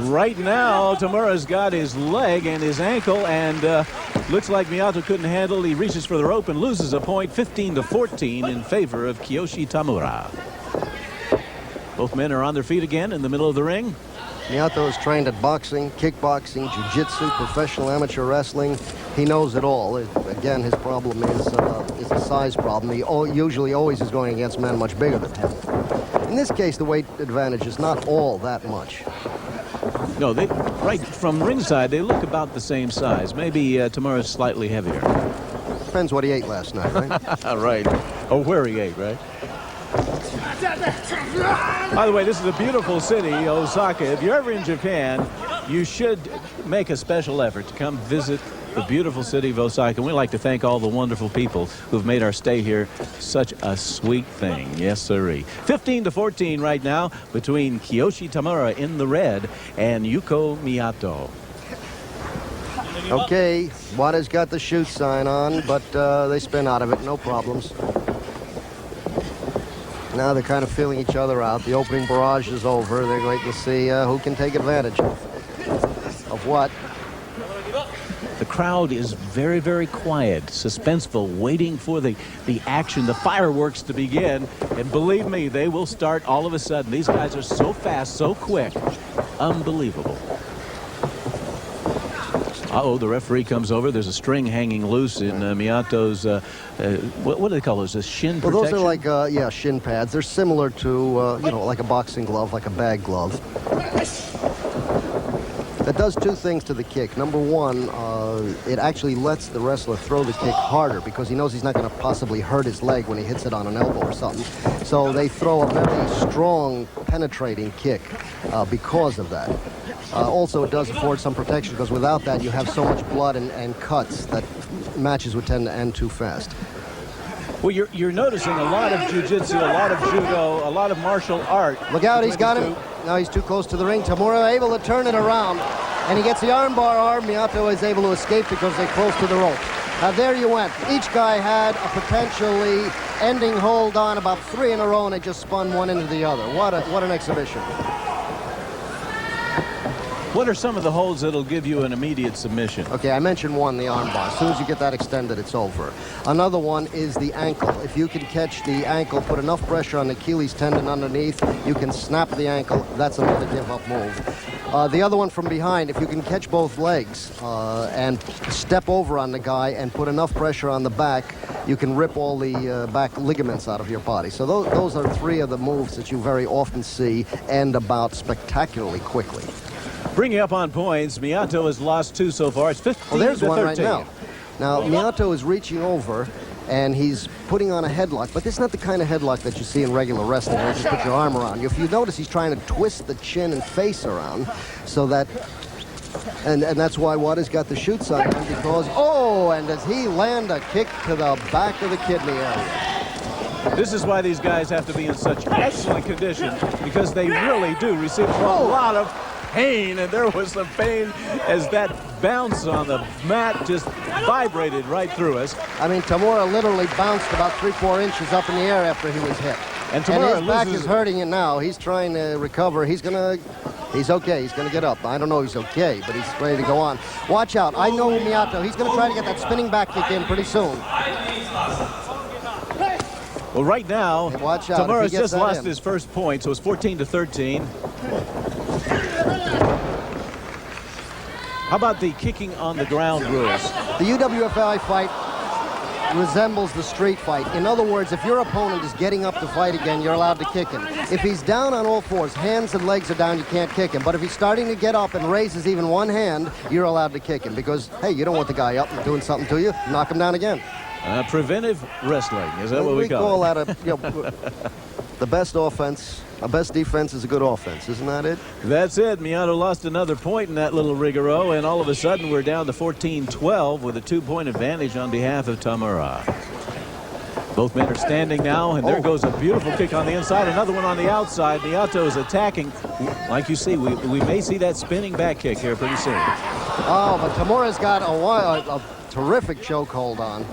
Right now, Tamura's got his leg and his ankle, and looks like Miyato couldn't handle. He reaches for the rope and loses a point, 15-14 in favor of Kiyoshi Tamura. Both men are on their feet again in the middle of the ring. Miyato is trained at boxing, kickboxing, jiu-jitsu, professional amateur wrestling. He knows it all. Again, his problem is a size problem. He usually always is going against men much bigger than him. In this case, the weight advantage is not all that much. No, right from ringside, they look about the same size. Maybe Tamura's slightly heavier. Depends what he ate last night, right? Right. Or where he ate, right? By the way, this is a beautiful city, Osaka. If you're ever in Japan, you should make a special effort to come visit the beautiful city of Osaka. And we'd like to thank all the wonderful people who've made our stay here such a sweet thing. Yes, sirree. 15-14 right now between Kiyoshi Tamura in the red and Yuko Miyato. Okay, Wada's got the shoot sign on, but they spin out of it, no problems. Now they're kind of feeling each other out. The opening barrage is over. They're waiting to see who can take advantage of what. The crowd is very, very quiet, suspenseful, waiting for the action, the fireworks to begin. And believe me, they will start all of a sudden. These guys are so fast, so quick. Unbelievable. Uh-oh, the referee comes over. There's a string hanging loose in Miyato's, what do they call those, a shin protection? Well, those are like, shin pads. They're similar to, like a boxing glove, like a bag glove. That does two things to the kick. Number one, it actually lets the wrestler throw the kick harder because he knows he's not going to possibly hurt his leg when he hits it on an elbow or something. So they throw a very strong, penetrating kick because of that. Also, it does afford some protection because without that, you have so much blood and cuts that matches would tend to end too fast. Well, you're noticing a lot of jiu-jitsu, a lot of judo, a lot of martial art. Look out, he's got him. Now he's too close to the ring. Tamura able to turn it around, and he gets the armbar arm. Miyato is able to escape because they're close to the rope. Now there you went. Each guy had a potentially ending hold on about 3 in a row, and they just spun one into the other. What an exhibition. What are some of the holds that'll give you an immediate submission? Okay, I mentioned one, the armbar. As soon as you get that extended, it's over. Another one is the ankle. If you can catch the ankle, put enough pressure on the Achilles tendon underneath, you can snap the ankle. That's another give-up move. The other one from behind, if you can catch both legs and step over on the guy and put enough pressure on the back, you can rip all the back ligaments out of your body. So those are 3 of the moves that you very often see end about spectacularly quickly. Bringing up on points, Miyato has lost 2 so far. It's 15-13. Well, there's one right now. Now, Miyato is reaching over, and he's putting on a headlock, but this is not the kind of headlock that you see in regular wrestling where you just put your arm around you. If you notice, he's trying to twist the chin and face around so that, and that's why Wada's got the shoot sign on, because, and does he land a kick to the back of the kidney area. This is why these guys have to be in such excellent condition, because they really do receive a lot of pain, and there was some pain as that bounce on the mat just vibrated right through us. I mean, Tamura literally bounced about 3-4 inches up in the air after he was hit. And Tamura his back is hurting it now. He's trying to recover. He's okay. He's going to get up. I don't know if he's okay, but he's ready to go on. Watch out. I know Miyato. He's going to try to get that spinning back kick in pretty soon. Well, right now, watch out. Tamura's just lost his first point, so it's 14-13. How about the kicking on the ground rules? The UWFi fight resembles the street fight. In other words, if your opponent is getting up to fight again, you're allowed to kick him. If he's down on all fours, hands and legs are down, you can't kick him. But if he's starting to get up and raises even one hand, you're allowed to kick him because, hey, you don't want the guy up and doing something to you. Knock him down again. Preventive wrestling, is that what we call that? the best offense, a best defense is a good offense. Isn't that it? That's it. Miyato lost another point in that little rigoro, and all of a sudden we're down to 14-12 with a 2-point advantage on behalf of Tamura. Both men are standing now, and there goes a beautiful kick on the inside. Another one on the outside. Miyato is attacking. Like you see, we may see that spinning back kick here pretty soon. Oh, but Tamura's got a terrific chokehold on.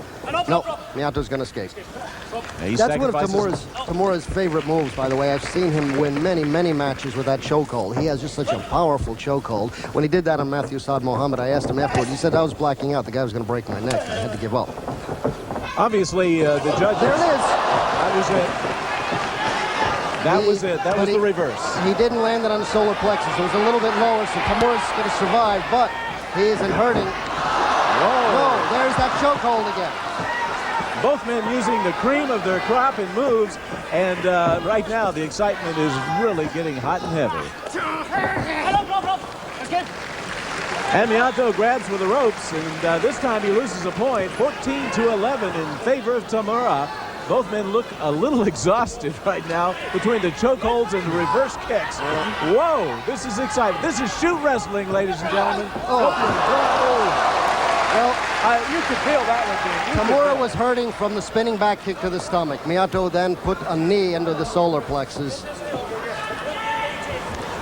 Nope, Miyato's going to escape. That's one of Tamura's favorite moves, by the way. I've seen him win many, many matches with that chokehold. He has just such a powerful chokehold. When he did that on Matthew Saad Mohammed, I asked him afterward. He said, I was blacking out. The guy was going to break my neck. I had to give up. Obviously, the judge. There it is. That was it. That was it. That was the reverse. He didn't land it on the solar plexus. It was a little bit lower, so Tamura's going to survive, but he isn't hurting. Whoa, there's that chokehold again. Both men using the cream of their crop in moves, and right now the excitement is really getting hot and heavy. And Miyato grabs for the ropes, and this time he loses a point, 14-11 in favor of Tamura. Both men look a little exhausted right now between the chokeholds and the reverse kicks. Whoa, this is exciting. This is shoot wrestling, ladies and gentlemen. Well, you could feel that one. Tamura was hurting from the spinning back kick to the stomach. Miyato then put a knee into the solar plexus.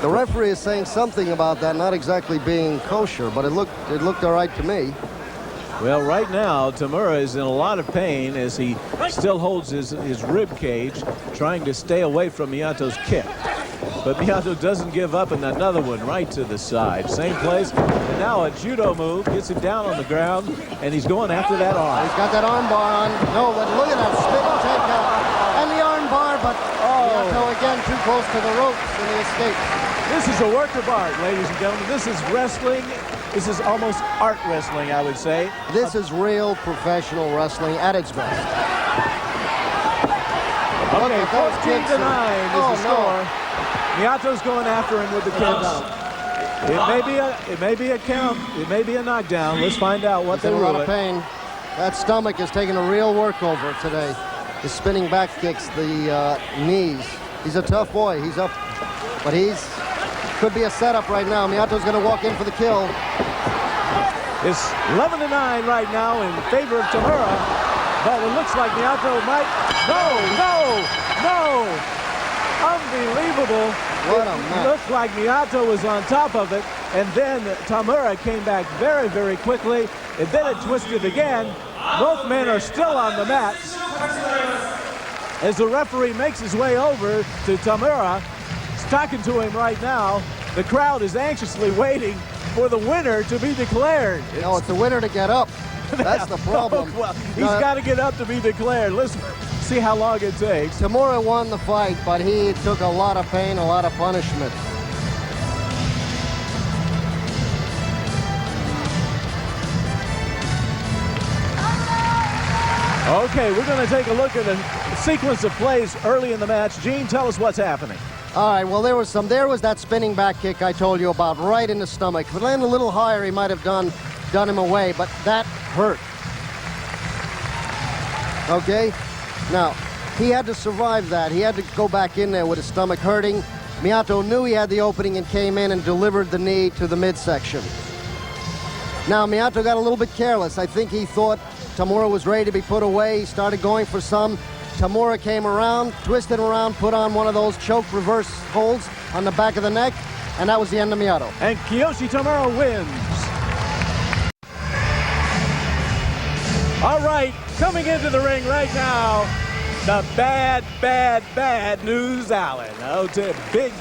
The referee is saying something about that not exactly being kosher, but it looked all right to me. Well, right now, Tamura is in a lot of pain as he still holds his rib cage, trying to stay away from Miyato's kick. But Miyato doesn't give up, and another one right to the side. Same place, and now a judo move gets him down on the ground, and he's going after that arm. He's got that arm bar on. No, but look at that spinning takedown. And the arm bar, but Miyato again too close to the ropes, and he escapes. This is a work of art, ladies and gentlemen. This is wrestling. This is almost art wrestling, I would say. This is real professional wrestling at its best. Okay, 14-9 is the score. Miyato's going after him with the kicks. It may be a count. It may be a knockdown. Let's find out what they rule. A lot of pain. That stomach is taking a real workover today. The spinning back kicks, the knees. He's a tough boy. He's up, but could be a setup right now. Miyato's going to walk in for the kill. It's 11-9 right now in favor of Tamura, but it looks like Miyato might. No! Unbelievable. What a match. It looked like Miyato was on top of it, and then Tamura came back very, very quickly, and then it twisted again. Both men are still on the mats. As the referee makes his way over to Tamura, he's talking to him right now. The crowd is anxiously waiting for the winner to be declared. No, it's the winner to get up. That's the problem. Well, he's got to get up to be declared. Let's see how long it takes. Tamura won the fight, but he took a lot of pain, a lot of punishment. Okay, we're going to take a look at a sequence of plays early in the match. Gene, tell us what's happening. All right, well, there was that spinning back kick I told you about, right in the stomach. If it landed a little higher, he might have done him away, but that hurt. Okay? Now, he had to survive that. He had to go back in there with his stomach hurting. Miyato knew he had the opening and came in and delivered the knee to the midsection. Now, Miyato got a little bit careless. I think he thought Tamura was ready to be put away. He started going for some. Tamura came around, twisted around, put on one of those choke reverse holds on the back of the neck, and that was the end of Miyato. And Kiyoshi Tamura wins. All right, coming into the ring right now, the bad news Allen. Oh, big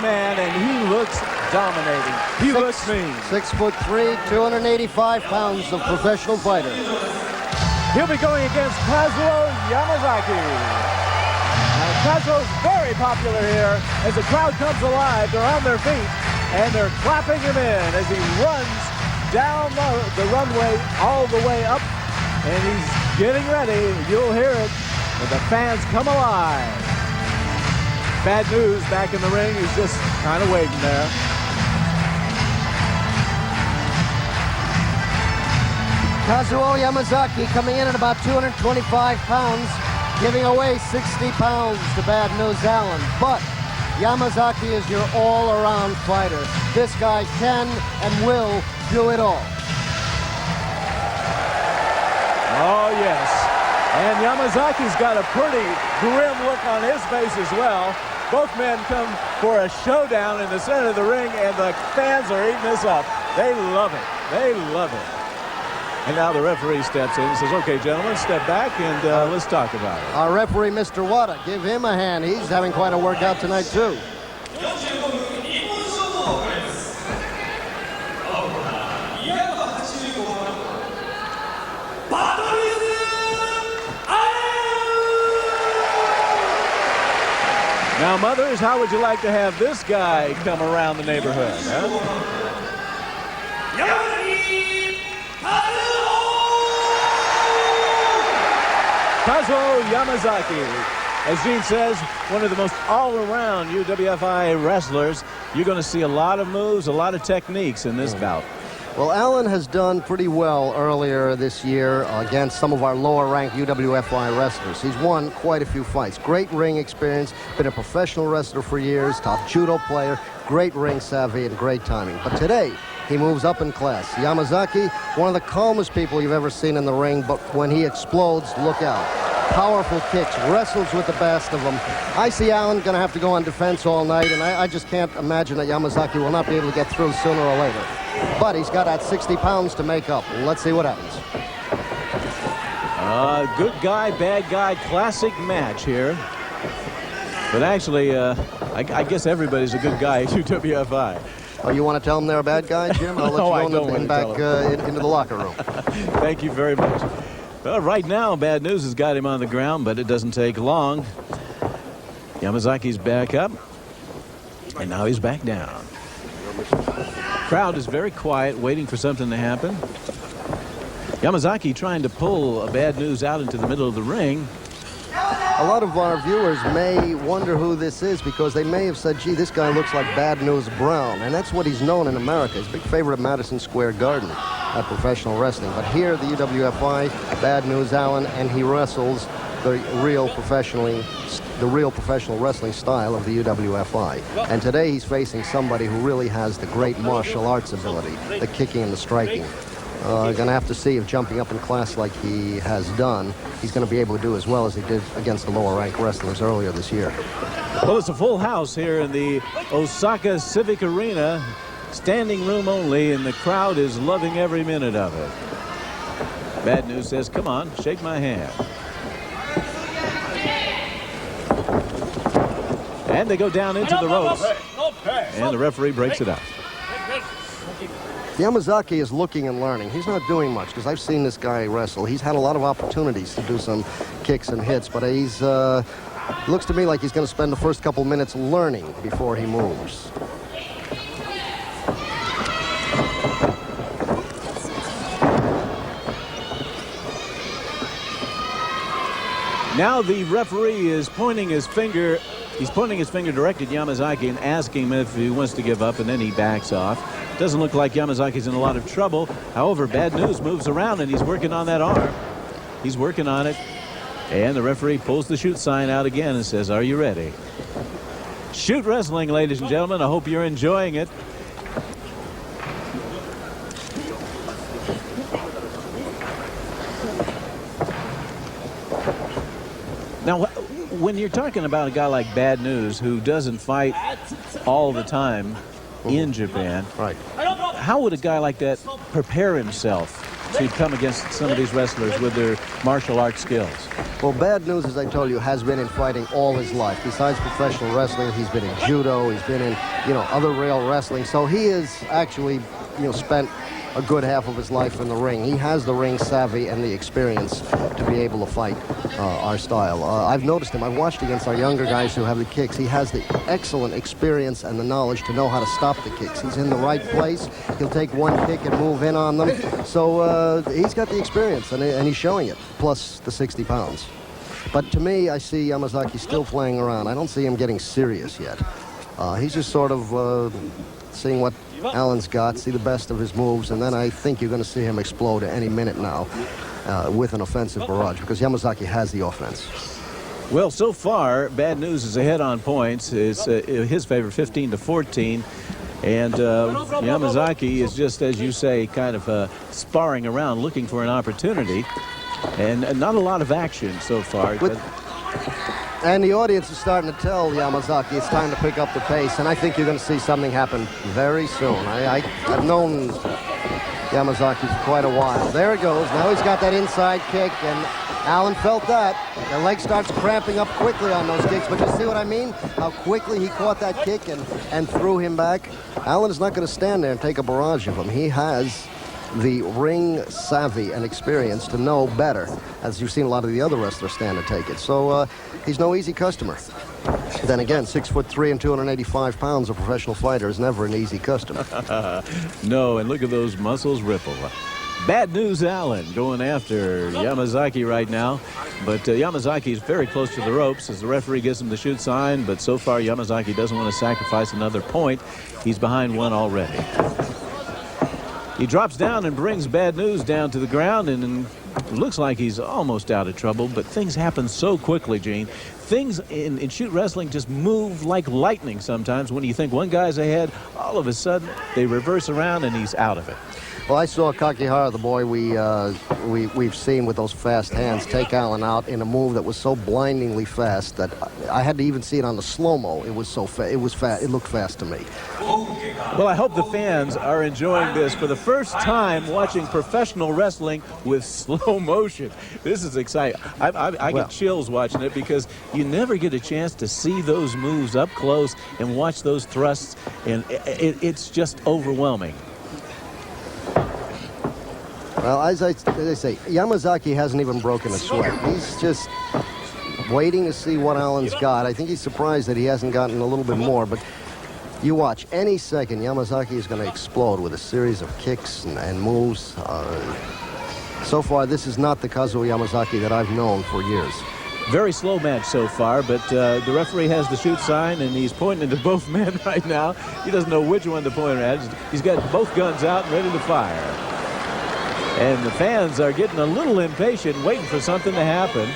man, and he looks dominating. He looks mean. 6'3", 285 pounds of professional fighter. He'll be going against Kazuo Yamazaki. Now, Kazuo's very popular here. As the crowd comes alive, they're on their feet, and they're clapping him in as he runs down the runway all the way up, and he's getting ready. You'll hear it, and the fans come alive. Bad news back in the ring. He's just kind of waiting there. Kazuo Yamazaki coming in at about 225 pounds. giving away 60 pounds to Bad News Allen. But Yamazaki is your all-around fighter. This guy can and will do it all. Oh, yes. And Yamazaki's got a pretty grim look on his face as well. Both men come for a showdown in the center of the ring, and the fans are eating this up. They love it. They love it. And now the referee steps in and says, okay, gentlemen, step back and let's talk about it. Our referee, Mr. Wada, give him a hand. He's having quite a workout tonight, too. Now, mothers, how would you like to have this guy come around the neighborhood? Huh? Kazuo Yamazaki, as Gene says, one of the most all-around UWFi wrestlers. You're going to see a lot of moves, a lot of techniques in this bout. Well, Allen has done pretty well earlier this year against some of our lower-ranked UWFi wrestlers. He's won quite a few fights. Great ring experience, been a professional wrestler for years, top judo player, great ring savvy, and great timing. But today, he moves up in class. Yamazaki, one of the calmest people you've ever seen in the ring, but when he explodes, look out. Powerful kicks, wrestles with the best of them. I see Allen going to have to go on defense all night, and I just can't imagine that Yamazaki will not be able to get through sooner or later. But he's got that 60 pounds to make up. Let's see what happens. Good guy, bad guy, classic match here. But actually, I guess everybody's a good guy at UWFi. Oh, you want to tell them they're a bad guy, Jim? I'll let you go back into the locker room. Thank you very much. Well, right now, Bad News has got him on the ground, but it doesn't take long. Yamazaki's back up, and now he's back down. Crowd is very quiet, waiting for something to happen. Yamazaki trying to pull a Bad News out into the middle of the ring. A lot of our viewers may wonder who this is because they may have said, gee, this guy looks like Bad News Brown. And that's what he's known in America. He's a big favorite at Madison Square Garden at professional wrestling. But here at the UWFi, Bad News Allen, and he wrestles the real professional wrestling style of the UWFi. And today he's facing somebody who really has the great martial arts ability, the kicking and the striking. Going to have to see if jumping up in class like he has done, he's going to be able to do as well as he did against the lower-ranked wrestlers earlier this year. Well, it's a full house here in the Osaka Civic Arena. Standing room only, and the crowd is loving every minute of it. Bad News says, come on, shake my hand. And they go down into the ropes, and the referee breaks it up. Yamazaki is looking and learning. He's not doing much because I've seen this guy wrestle. He's had a lot of opportunities to do some kicks and hits, but he's looks to me like he's going to spend the first couple minutes learning before he moves. Now the referee is pointing his finger. He's pointing his finger directly at Yamazaki and asking him if he wants to give up, and then he backs off. Doesn't look like Yamazaki's in a lot of trouble. However, Bad News moves around, and he's working on that arm. He's working on it. And the referee pulls the shoot sign out again and says, are you ready? Shoot wrestling, ladies and gentlemen. I hope you're enjoying it. Now, when you're talking about a guy like Bad News who doesn't fight all the time in Japan, right? How would a guy like that prepare himself to come against some of these wrestlers with their martial arts skills? Well, Bad News, as I told you, has been in fighting all his life. Besides professional wrestling, he's been in judo, he's been in, other rail wrestling. So he has actually, spent a good half of his life in the ring. He has the ring savvy and the experience to be able to fight our style. I've noticed him. I've watched against our younger guys who have the kicks. He has the excellent experience and the knowledge to know how to stop the kicks. He's in the right place. He'll take one kick and move in on them. So he's got the experience, and he's showing it, plus the 60 pounds. But to me, I see Yamazaki still playing around. I don't see him getting serious yet. He's just sort of seeing what Allen's got, see the best of his moves, and then I think you're going to see him explode at any minute now with an offensive barrage, because Yamazaki has the offense. Well, so far, Bad News is ahead on points. It's his favor, 15-14. And Yamazaki is just, as you say, kind of sparring around, looking for an opportunity. And not a lot of action so far. And the audience is starting to tell Yamazaki it's time to pick up the pace, and I think you're going to see something happen very soon. I've known Yamazaki for quite a while. There it goes. Now he's got that inside kick, and Allen felt that. The leg starts cramping up quickly on those kicks, but you see what I mean? How quickly he caught that kick and threw him back. Allen is not going to stand there and take a barrage of him. He has the ring savvy and experience to know better, as you've seen a lot of the other wrestlers stand and take it. So he's no easy customer. Then again, 6'3" and 285 pounds, a professional fighter is never an easy customer. No, and look at those muscles ripple. Bad News Allen going after Yamazaki right now, but Yamazaki is very close to the ropes as the referee gives him the shoot sign, but so far Yamazaki doesn't want to sacrifice another point. He's behind one already. He drops down and brings Bad News down to the ground, and it looks like he's almost out of trouble, but things happen so quickly, Gene. Things in shoot wrestling just move like lightning sometimes. When you think one guy's ahead, all of a sudden they reverse around and he's out of it. Well, I saw Kakihara, the boy we've seen with those fast hands, take Allen out in a move that was so blindingly fast that I had to even see it on the slow-mo. It was so fast. It was fast. It looked fast to me. Well, I hope the fans are enjoying this for the first time, watching professional wrestling with slow motion. This is exciting. I get chills watching it because you never get a chance to see those moves up close and watch those thrusts, and it's just overwhelming. Well, as I say, Yamazaki hasn't even broken a sweat. He's just waiting to see what Allen's got. I think he's surprised that he hasn't gotten a little bit more, but you watch, any second Yamazaki is going to explode with a series of kicks and moves. So far, this is not the Kazuo Yamazaki that I've known for years. Very slow match so far, but the referee has the shoot sign, and he's pointing to both men right now. He doesn't know which one to point at. He's got both guns out and ready to fire. And the fans are getting a little impatient, waiting for something to happen.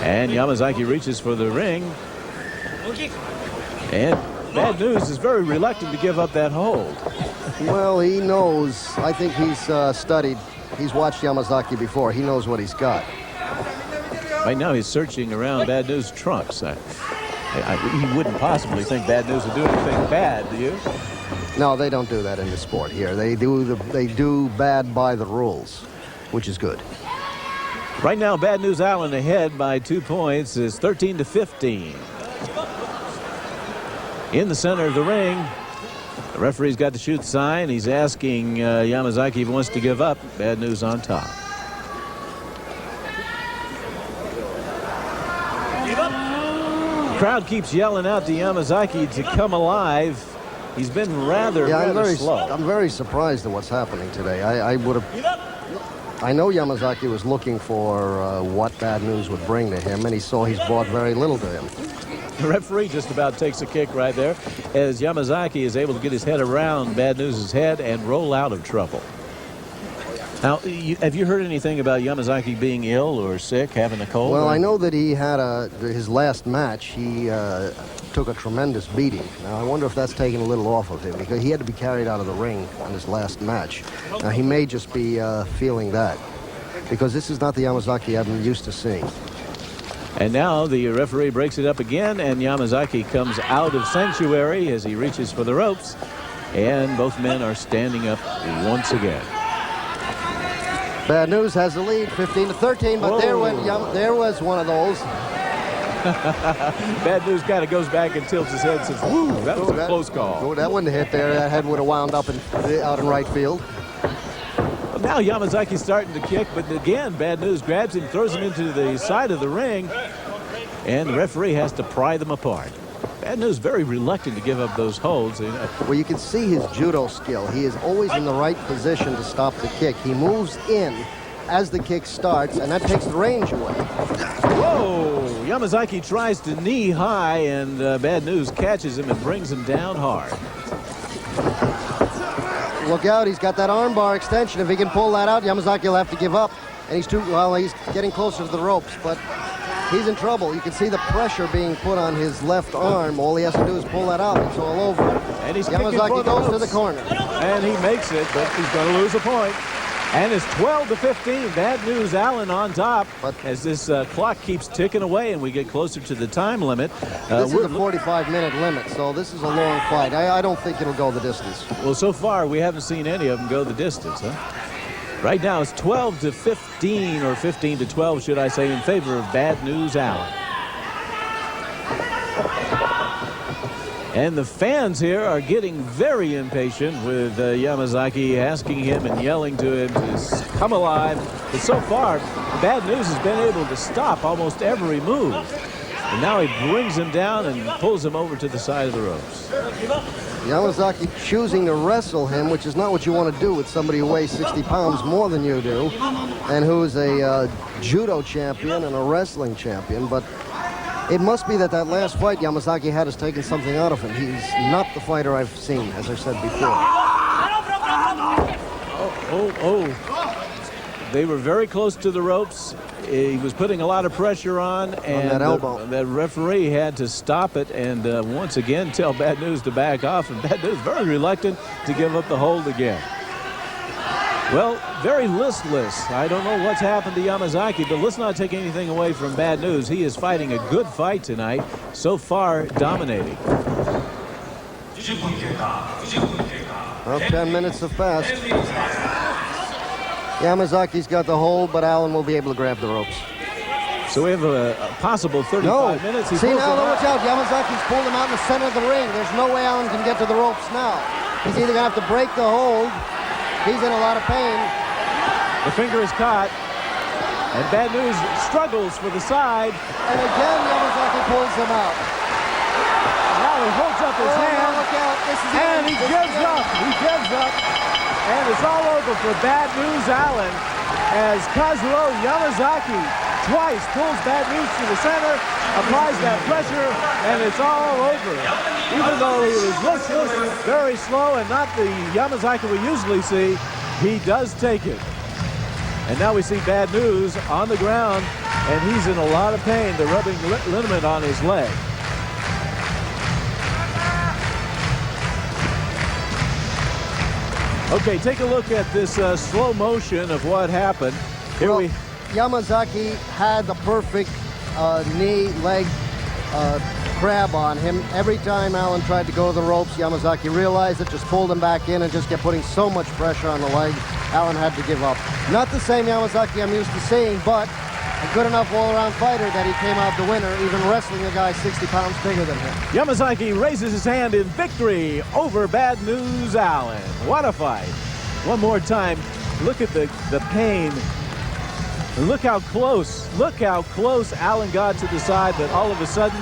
And Yamazaki reaches for the ring. And Bad News is very reluctant to give up that hold. Well, he knows. I think he's studied. He's watched Yamazaki before. He knows what he's got. Right now he's searching around Bad News' trunks. He wouldn't possibly think Bad News would do anything bad, do you? No, they don't do that in the sport here. They do bad by the rules, which is good. Right now, Bad News Allen ahead by 2 points is 13-15. In the center of the ring, the referee's got the shoot sign. He's asking Yamazaki if he wants to give up. Bad News on top. The crowd keeps yelling out to Yamazaki to come alive. He's been rather slow. I'm very surprised at what's happening today. I know Yamazaki was looking for what Bad News would bring to him, and he saw he's brought very little to him. The referee just about takes a kick right there as Yamazaki is able to get his head around Bad News' head and roll out of trouble. Now, have you heard anything about Yamazaki being ill or sick, having a cold? Well, I know that he had his last match. He took a tremendous beating. Now, I wonder if that's taken a little off of him, because he had to be carried out of the ring on his last match. Now, he may just be feeling that, because this is not the Yamazaki I'm used to seeing. And now the referee breaks it up again, and Yamazaki comes out of sanctuary as he reaches for the ropes, and both men are standing up once again. Bad News has the lead, 15-13, but there was one of those. Bad News kind of goes back and tilts his head and says, "Woo, that was a close call." Oh, that wouldn't hit there. That head would have wound up out in right field. Well, now Yamazaki's starting to kick, but again, Bad News grabs him, throws him into the side of the ring, and the referee has to pry them apart. Bad News very reluctant to give up those holds. Well, you can see his judo skill. He is always in the right position to stop the kick. He moves in as the kick starts, and that takes the range away. Whoa! Yamazaki tries to knee high, and Bad News catches him and brings him down hard. Look out, he's got that armbar extension. If he can pull that out, Yamazaki will have to give up. and he's getting closer to the ropes, but he's in trouble. You can see the pressure being put on his left arm. All he has to do is pull that out. It's all over. And he's Yamazaki goes to the corner. And he makes it, but he's going to lose a point. And it's 12-15. Bad news, Allen on top. But as this clock keeps ticking away and we get closer to the time limit. This is a 45-minute limit, so this is a long fight. I don't think it'll go the distance. Well, so far we haven't seen any of them go the distance, huh? Right now it's 12-15, or 15-12, should I say, in favor of Bad News Allen. And the fans here are getting very impatient with Yamazaki, asking him and yelling to him to come alive. But so far, Bad News has been able to stop almost every move. And now he brings him down and pulls him over to the side of the ropes. Yamazaki choosing to wrestle him, which is not what you want to do with somebody who weighs 60 pounds more than you do, and who's a judo champion and a wrestling champion. But it must be that last fight Yamazaki had has taken something out of him. He's not the fighter I've seen, as I said before. They were very close to the ropes. He was putting a lot of pressure on, and that elbow. The referee had to stop it and once again tell Bad News to back off, and Bad News very reluctant to give up the hold again. Well, very listless. I don't know what's happened to Yamazaki, but let's not take anything away from Bad News. He is fighting a good fight tonight, so far dominating. Well, 10 minutes have passed. Yamazaki's got the hold, but Allen will be able to grab the ropes. So we have a possible 35 minutes. See now, watch out. Yamazaki's pulled him out in the center of the ring. There's no way Allen can get to the ropes now. He's either going to have to break the hold. He's in a lot of pain. The finger is caught. And Bad News struggles for the side. And again, Yamazaki pulls him out. Now he holds up his hand. Look out. And he gives up. He gives up. And it's all over for Bad News Allen as Kazuo Yamazaki twice pulls Bad News to the center, applies that pressure, and it's all over. Even though he was listless, very slow, and not the Yamazaki we usually see, he does take it. And now we see Bad News on the ground, and he's in a lot of pain. The rubbing ligament on his leg. Okay, take a look at this slow motion of what happened. Yamazaki had the perfect knee-leg grab on him. Every time Allen tried to go to the ropes, Yamazaki realized it, just pulled him back in and just kept putting so much pressure on the leg, Allen had to give up. Not the same Yamazaki I'm used to seeing, but a good enough all-around fighter that he came out the winner, even wrestling a guy 60 pounds bigger than him. Yamazaki raises his hand in victory over Bad News Allen. What a fight. One more time, look at the pain. And look how close Allen got to the side, but all of a sudden,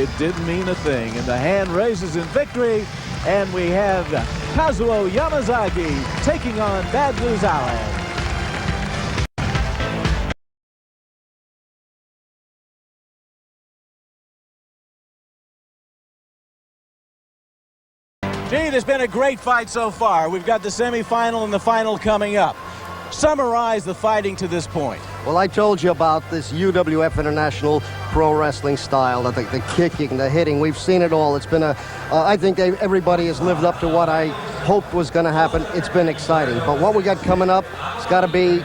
it didn't mean a thing. And the hand raises in victory, and we have Kazuo Yamazaki taking on Bad News Allen. Gene, it's been a great fight so far. We've got the semifinal and the final coming up. Summarize the fighting to this point. Well, I told you about this UWF International Pro Wrestling style, the kicking, the hitting. We've seen it all. It's been I think everybody has lived up to what I hoped was going to happen. It's been exciting. But what we got coming up, it's got to be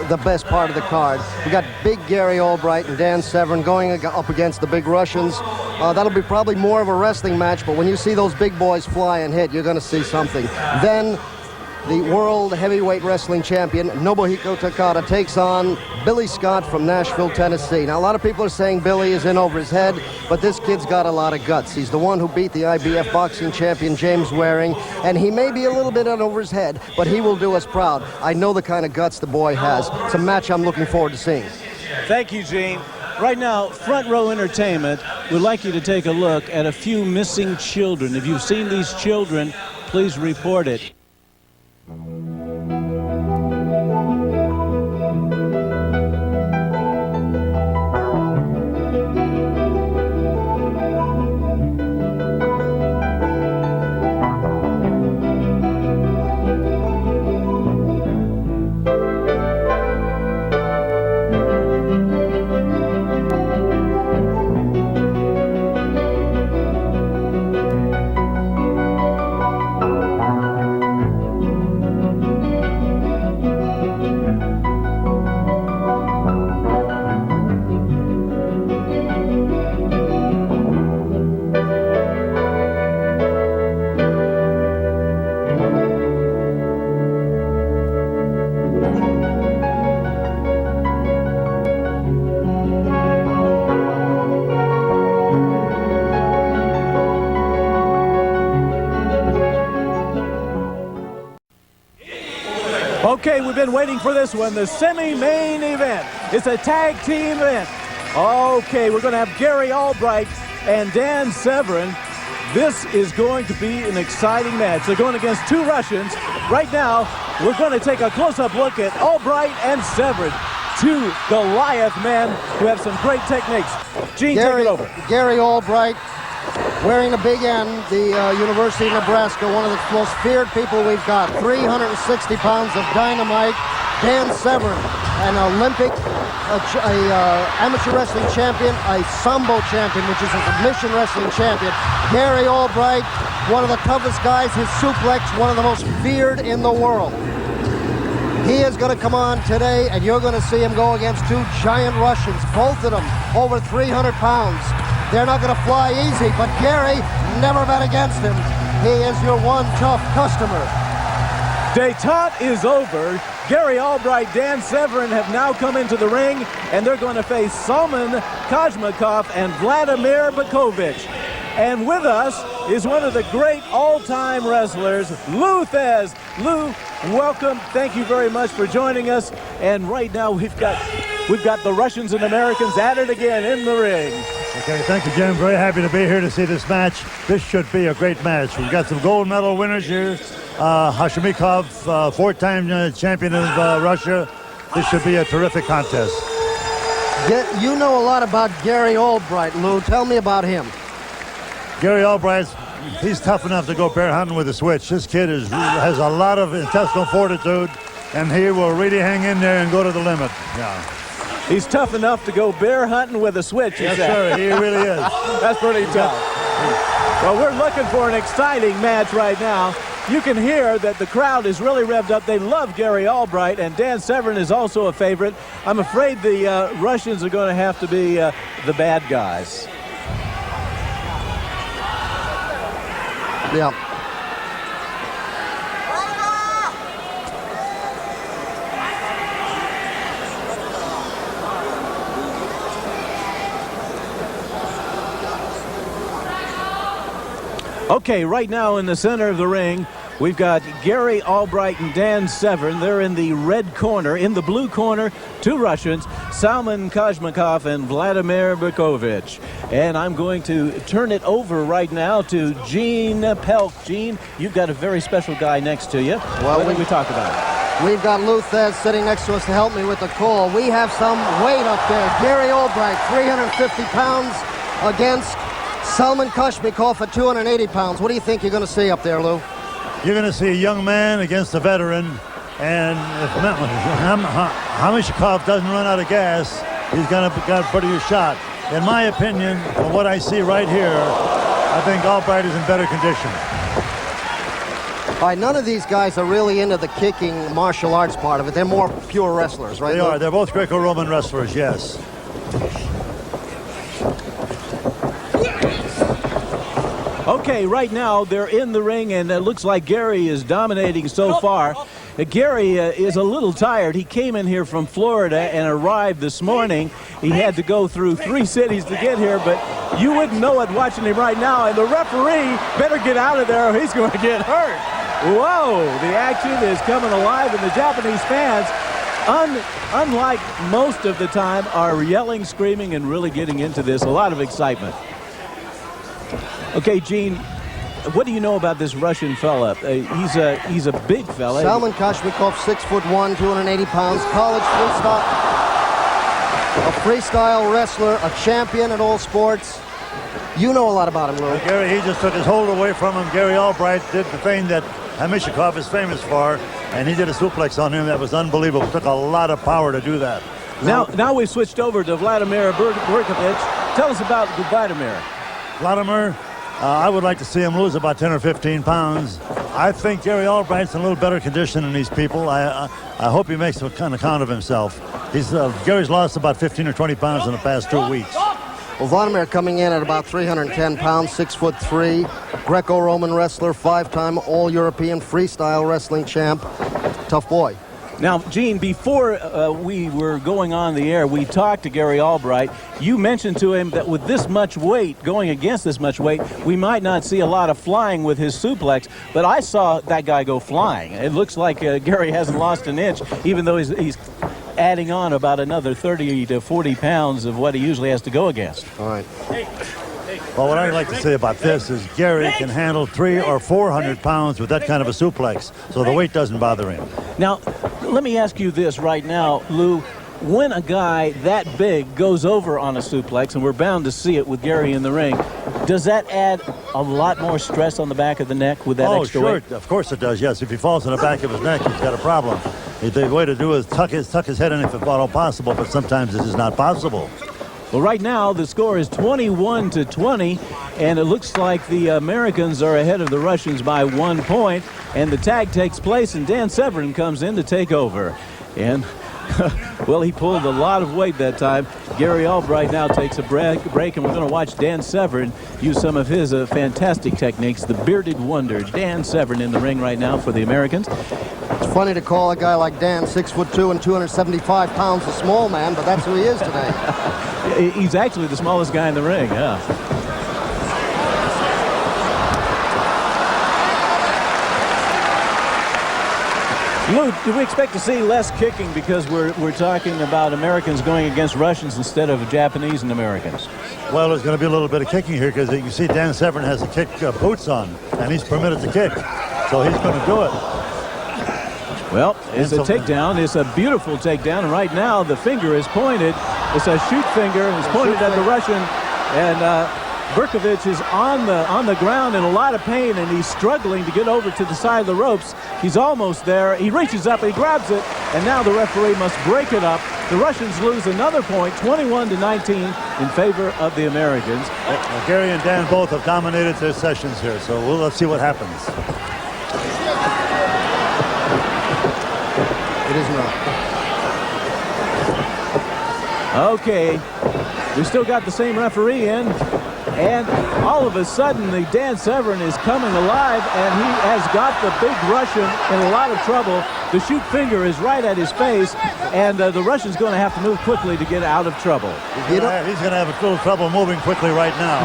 the best part of the card. We got big Gary Albright and Dan Severn going up against the big Russians. That'll be probably more of a wrestling match, but when you see those big boys fly and hit, you're going to see something. Then the World Heavyweight Wrestling Champion, Nobuhiko Takada, takes on Billy Scott from Nashville, Tennessee. Now, a lot of people are saying Billy is in over his head, but this kid's got a lot of guts. He's the one who beat the IBF boxing champion, James Waring, and he may be a little bit in over his head, but he will do us proud. I know the kind of guts the boy has. It's a match I'm looking forward to seeing. Thank you, Gene. Right now, Front Row Entertainment would like you to take a look at a few missing children. If you've seen these children, please report it. Okay, we've been waiting for this one, the semi-main event. It's a tag team event. Okay, we're going to have Gary Albright and Dan Severn. This is going to be an exciting match. They're going against two Russians. Right now, we're going to take a close-up look at Albright and Severn, two Goliath men who have some great techniques. Gene, take it over. Gary Albright, wearing a big N, the University of Nebraska, one of the most feared people we've got. 360 pounds of dynamite. Dan Severn, an Olympic, amateur wrestling champion, a Sambo champion, which is a submission wrestling champion. Gary Albright, one of the toughest guys. His suplex, one of the most feared in the world. He is going to come on today, and you're going to see him go against two giant Russians, both of them over 300 pounds. They're not going to fly easy, but Gary, never bet against him. He is your one tough customer. Détente is over. Gary Albright, Dan Severn have now come into the ring, and they're going to face Salman Kashmikov and Vladimir Berkovich. And with us is one of the great all-time wrestlers, Lou Thez. Lou, welcome. Thank you very much for joining us. And right now we've got the Russians and Americans at it again in the ring. Okay, thank you, Jim. Very happy to be here to see this match. This should be a great match. We've got some gold medal winners here. Hashimikov, four-time champion of Russia. This should be a terrific contest. You know a lot about Gary Albright, Lou. Tell me about him. Gary Albright, he's tough enough to go bear hunting with a switch. This kid has a lot of intestinal fortitude, and he will really hang in there and go to the limit. Yeah. He's tough enough to go bear hunting with a switch. Yes, sir, he really is. That's pretty tough. Well, we're looking for an exciting match right now. You can hear that the crowd is really revved up. They love Gary Albright, and Dan Severn is also a favorite. I'm afraid the Russians are going to have to be the bad guys. Yeah. Okay, right now in the center of the ring, we've got Gary Albright and Dan Severn. They're in the red corner. In the blue corner, two Russians, Salman Kashmikov and Vladimir Berkovich. And I'm going to turn it over right now to Gene Pelk. Gene, you've got a very special guy next to you. Well, what did we talk about? We've got Lou Thez sitting next to us to help me with the call. We have some weight up there. Gary Albright, 350 pounds against Salman Kashmikov at 280 pounds. What do you think you're going to see up there, Lou? You're going to see a young man against a veteran, and if Hashimikov doesn't run out of gas, he's going to put you a shot. In my opinion, from what I see right here, I think Albright is in better condition. All right, none of these guys are really into the kicking martial arts part of it. They're more pure wrestlers, right? They are. They're both Greco Roman wrestlers, yes. Okay, right now they're in the ring, and it looks like Gary is dominating so far. Gary is a little tired. He came in here from Florida and arrived this morning. He had to go through 3 cities to get here, but you wouldn't know it watching him right now. And the referee better get out of there or he's going to get hurt. Whoa, the action is coming alive, and the Japanese fans, unlike most of the time, are yelling, screaming, and really getting into this. A lot of excitement. Okay, Gene, what do you know about this Russian fella? He's a big fella. Salman Kashmikov, 6'1", 280 pounds, college freestyle wrestler, a champion at all sports. You know a lot about him, Lou. Gary, he just took his hold away from him. Gary Albright did the thing that Hashimikov is famous for, and he did a suplex on him that was unbelievable. It took a lot of power to do that. Now we've switched over to Vladimir Berkovich. Tell us about Vladimir. Vladimir, I would like to see him lose about 10 or 15 pounds. I think Gary Albright's in a little better condition than these people. I hope he makes a kind of count of himself. Gary's lost about 15 or 20 pounds in the past 2 weeks. Well, Vladimir coming in at about 310 pounds, 6'3", Greco-Roman wrestler, 5-time All-European freestyle wrestling champ. Tough boy. Now, Gene, before we were going on the air, we talked to Gary Albright. You mentioned to him that with this much weight, going against this much weight, we might not see a lot of flying with his suplex, but I saw that guy go flying. It looks like Gary hasn't lost an inch, even though he's adding on about another 30 to 40 pounds of what he usually has to go against. All right. Well, what I'd like to say about this is Gary can handle 300 or 400 pounds with that kind of a suplex, so the weight doesn't bother him. Now, let me ask you this right now, Lou. When a guy that big goes over on a suplex, and we're bound to see it with Gary in the ring, does that add a lot more stress on the back of the neck with that extra weight? Oh, sure. Of course it does, yes. If he falls on the back of his neck, he's got a problem. The way to do is tuck his head in if at all possible, but sometimes this is not possible. Well, right now, the score is 21-20, and it looks like the Americans are ahead of the Russians by 1 point, and the tag takes place, and Dan Severn comes in to take over. And, well, he pulled a lot of weight that time. Gary Albright now takes a break, and we're going to watch Dan Severn use some of his fantastic techniques. The bearded wonder, Dan Severn, in the ring right now for the Americans. It's funny to call a guy like Dan 6'2" and 275 pounds a small man, but that's who he is today. He's actually the smallest guy in the ring, yeah. Lou, do we expect to see less kicking because we're talking about Americans going against Russians instead of Japanese and Americans? Well, there's going to be a little bit of kicking here because you see Dan Severn has the kick boots on, and he's permitted to kick, so he's going to do it. Well, it's a takedown. It's a beautiful takedown. And right now, the finger is pointed. It's a shoot finger. It's pointed at the Russian. And Berkovich is on the ground in a lot of pain, and he's struggling to get over to the side of the ropes. He's almost there. He reaches up, he grabs it, and now the referee must break it up. The Russians lose another point, 21-19, in favor of the Americans. Well, Gary and Dan both have dominated their sessions here, so let's see what happens. It is not. Okay, we still got the same referee in, and all of a sudden the Dan Severn is coming alive, and he has got the big Russian in a lot of trouble. The shoot finger is right at his face, and the Russian's going to have to move quickly to get out of trouble. He's going to have a little trouble moving quickly right now.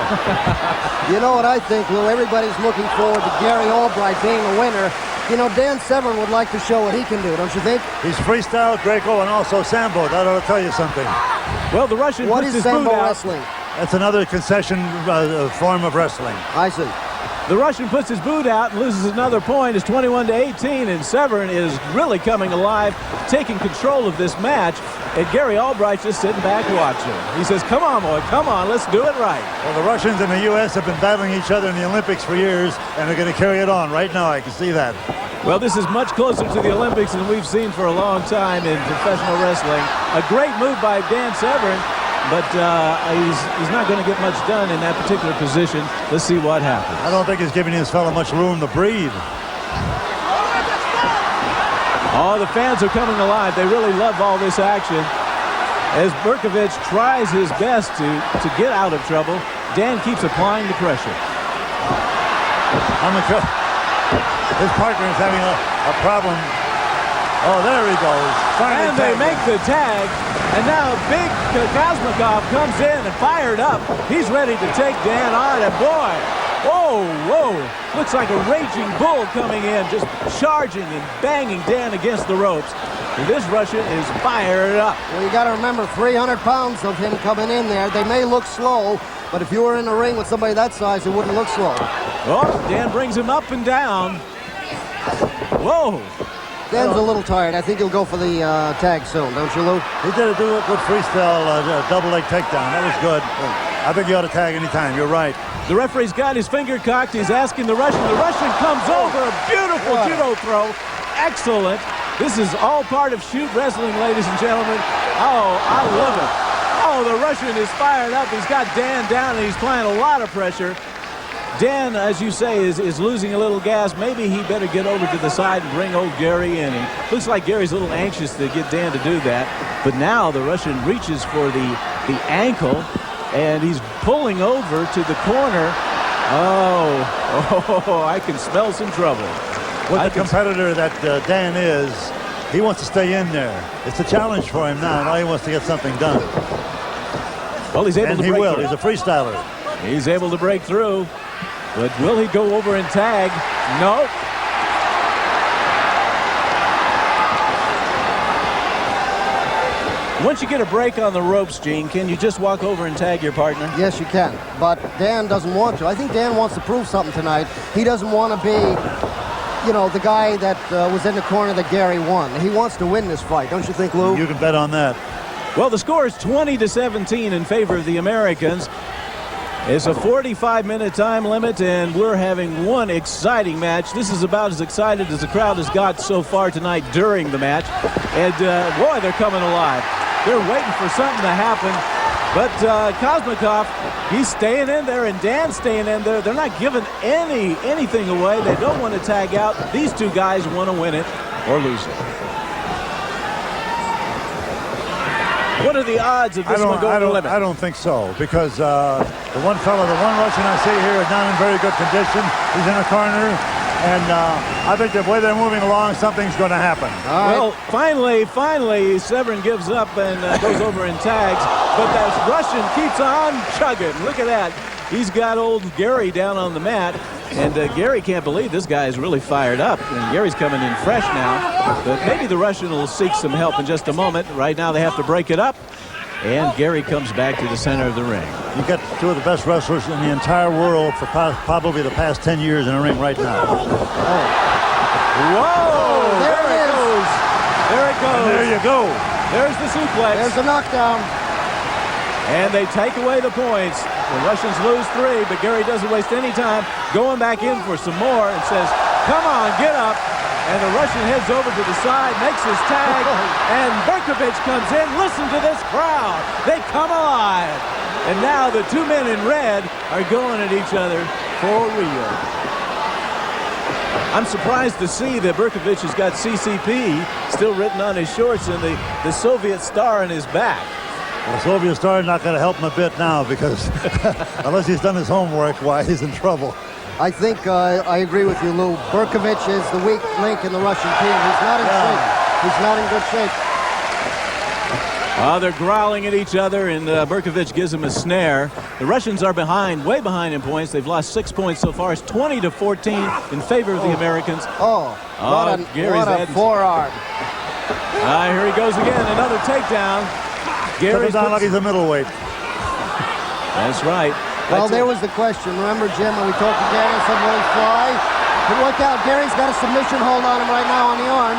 You know what I think, Lou? Everybody's looking forward to Gary Albright being the winner. You know, Dan Severn would like to show what he can do, don't you think? He's freestyle, Greco, and also Sambo. That ought to tell you something. Well, the Russian What puts is his Sambo boot out. wrestling? That's another concession form of wrestling. I see. The Russian puts his boot out and loses another point. It's 21-18, and Severn is really coming alive, taking control of this match. And Gary Albright's just sitting back watching. He says, come on, boy, come on, let's do it right. Well, the Russians and the U.S. have been battling each other in the Olympics for years, and they're going to carry it on right now. I can see that. Well, this is much closer to the Olympics than we've seen for a long time in professional wrestling. A great move by Dan Severn, but he's not going to get much done in that particular position. Let's see what happens. I don't think he's giving this fella much room to breathe. Oh, the fans are coming alive. They really love all this action. As Berkovich tries his best to get out of trouble, Dan keeps applying the pressure. His partner is having a problem. Oh, there he goes. And they make the tag. And now big Hashimikov comes in and fired up. He's ready to take Dan on. And boy, whoa. Looks like a raging bull coming in, just charging and banging Dan against the ropes. And this Russian is fired up. Well, you got to remember, 300 pounds of him coming in there. They may look slow, but if you were in the ring with somebody that size, it wouldn't look slow. Oh, Dan brings him up and down. Whoa. Dan's a little tired. I think he'll go for the tag soon, don't you, Lou? He did a good freestyle double leg takedown. That was good. I think he ought to tag anytime. You're right. The referee's got his finger cocked. He's asking the Russian. The Russian comes over. A beautiful judo throw. Excellent. This is all part of shoot wrestling, ladies and gentlemen. Oh, I love it. Oh, the Russian is fired up. He's got Dan down, and he's applying a lot of pressure. Dan, as you say, is losing a little gas. Maybe he better get over to the side and bring old Gary in. And looks like Gary's a little anxious to get Dan to do that. But now the Russian reaches for the ankle, and he's pulling over to the corner. Oh, I can smell some trouble. What the competitor that Dan is, He wants to stay in there. It's a challenge for him now. Now he wants to get something done. Well, he's able And to he break will. through. He's a freestyler. He's able to break through. But will he go over and tag? No. Once you get a break on the ropes, Gene, can you just walk over and tag your partner? Yes, you can. But Dan doesn't want to. I think Dan wants to prove something tonight. He doesn't want to be, you know, the guy that was in the corner that Gary won. He wants to win this fight. Don't you think, Lou? You can bet on that. Well, the score is 20-17 in favor of the Americans. It's a 45-minute time limit, and we're having one exciting match. This is about as excited as the crowd has got so far tonight during the match. And, boy, they're coming alive. They're waiting for something to happen. But Kosmakov, he's staying in there, and Dan's staying in there. They're not giving anything away. They don't want to tag out. These two guys want to win it or lose it. What are the odds of this one going to the limit? I don't think so, because the one Russian I see here is not in very good condition. He's in a corner, and I think the way they're moving along, something's going to happen. Well, finally, Severn gives up and goes over and tags, but that Russian keeps on chugging. Look at that. He's got old Gary down on the mat, and Gary can't believe this guy is really fired up. And Gary's coming in fresh now, but maybe the Russian will seek some help in just a moment. Right now they have to break it up, and Gary comes back to the center of the ring. You got two of the best wrestlers in the entire world for probably the past 10 years in the ring right now. Whoa! There it goes. There it goes. And there you go. There's the suplex. There's the knockdown. And they take away the points. The Russians lose 3, but Gary doesn't waste any time going back in for some more and says, come on, get up. And the Russian heads over to the side, makes his tag, and Berkovich comes in. Listen to this crowd. They come alive. And now the two men in red are going at each other for real. I'm surprised to see that Berkovich has got CCP still written on his shorts and the Soviet star in his back. Well, the Soviet star is not going to help him a bit now, because unless he's done his homework, why, he's in trouble. I think I agree with you, Lou. Berkovich is the weak link in the Russian team. He's not in shape. He's not in good shape. They're growling at each other, and Berkovich gives him a snare. The Russians are behind, way behind in points. They've lost 6 points so far. It's 20-14 in favor of the Americans. What a forearm. Here he goes again, another takedown. Gary's down like he's a middleweight. That's right. Well, there was the question. Remember, Jim, when we talked to Gary and said, will he fly? But look out, Gary's got a submission hold on him right now on the arm.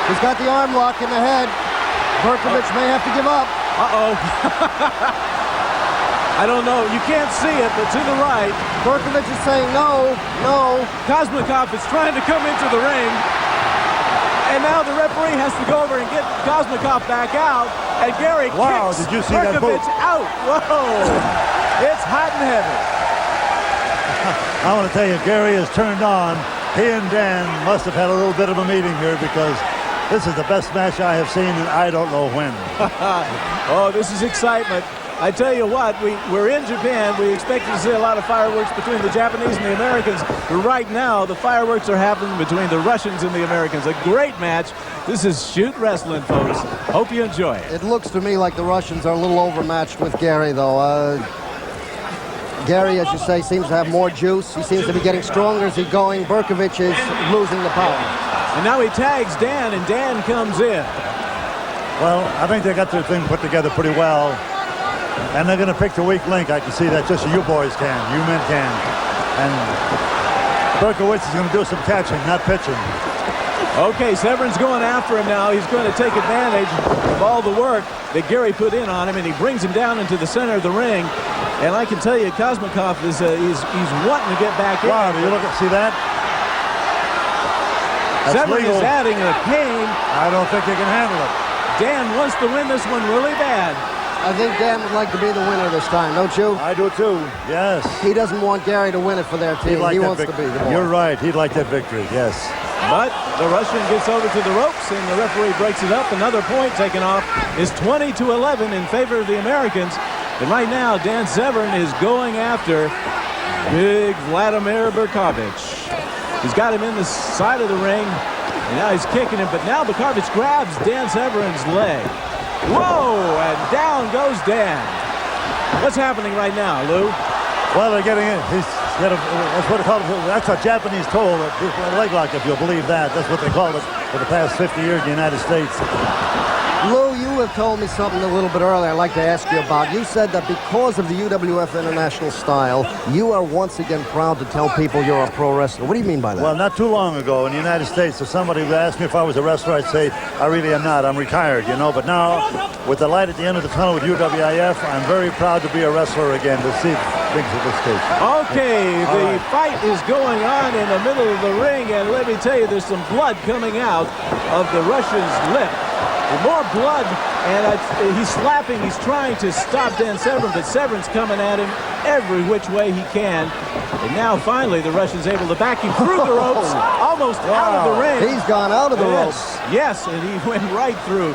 He's got the arm lock in the head. Berkovich may have to give up. Uh-oh. I don't know. You can't see it, but to the right. Berkovich is saying no, no. Kosmakov is trying to come into the ring. And now the referee has to go over and get Kosmakov back out. And Gary kicks did you see that boot? Berkovich out. Whoa. It's hot and heavy. I want to tell you, Gary is turned on. He and Dan must have had a little bit of a meeting here, because this is the best match I have seen, and I don't know when. Oh, this is excitement. I tell you what, we're in Japan. We expected to see a lot of fireworks between the Japanese and the Americans. But right now, the fireworks are happening between the Russians and the Americans. A great match. This is Shoot Wrestling, folks. Hope you enjoy it. It looks to me like the Russians are a little overmatched with Gary, though. Gary, as you say, seems to have more juice. He seems to be getting stronger as he's going. Berkovich is losing the power. And now he tags Dan, and Dan comes in. Well, I think they got their thing put together pretty well. And they're going to pick the weak link. I can see that just you boys can. You men can. And Berkovich is going to do some catching, not pitching. Okay, Severn's going after him now. He's going to take advantage of all the work that Gary put in on him, and he brings him down into the center of the ring. And I can tell you, Kosmakov is he's wanting to get back in. Wow, do you look at, see that? That's Severn legal. is adding a cane. I don't think they can handle it. Dan wants to win this one really bad. I think Dan would like to be the winner this time, don't you? I do too, yes. He doesn't want Gary to win it for their team. He wants to be the boss. You're right, he'd like that victory, yes. But the Russian gets over to the ropes, and the referee breaks it up. Another point taken off. Is 20-11 in favor of the Americans. And right now, Dan Severn is going after big Vladimir Berkovich. He's got him in the side of the ring. And now he's kicking him, but now Berkovich grabs Dan Severn's leg. Whoa, and down goes Dan. What's happening right now, Lou? Well, they're getting in. That's what they call it. That's a Japanese toe, a leg lock, if you'll believe that. That's what they call it for the past 50 years in the United States. Lou, you have told me something a little bit earlier I'd like to ask you about. You said that because of the UWF International style, you are once again proud to tell people you're a pro wrestler. What do you mean by that? Well, not too long ago in the United States, if somebody would ask me if I was a wrestler, I'd say, I really am not. I'm retired, you know. But now, with the light at the end of the tunnel with UWIF, I'm very proud to be a wrestler again, to see things at this stage. Okay, the fight is going on in the middle of the ring, and let me tell you, there's some blood coming out of the Russian's lip. More blood, and he's slapping. He's trying to stop Dan Severn, but Severn's coming at him every which way he can. And now, finally, the Russian's able to back him through the ropes, almost out of the ring. He's gone out of the ropes. Yes, and he went right through.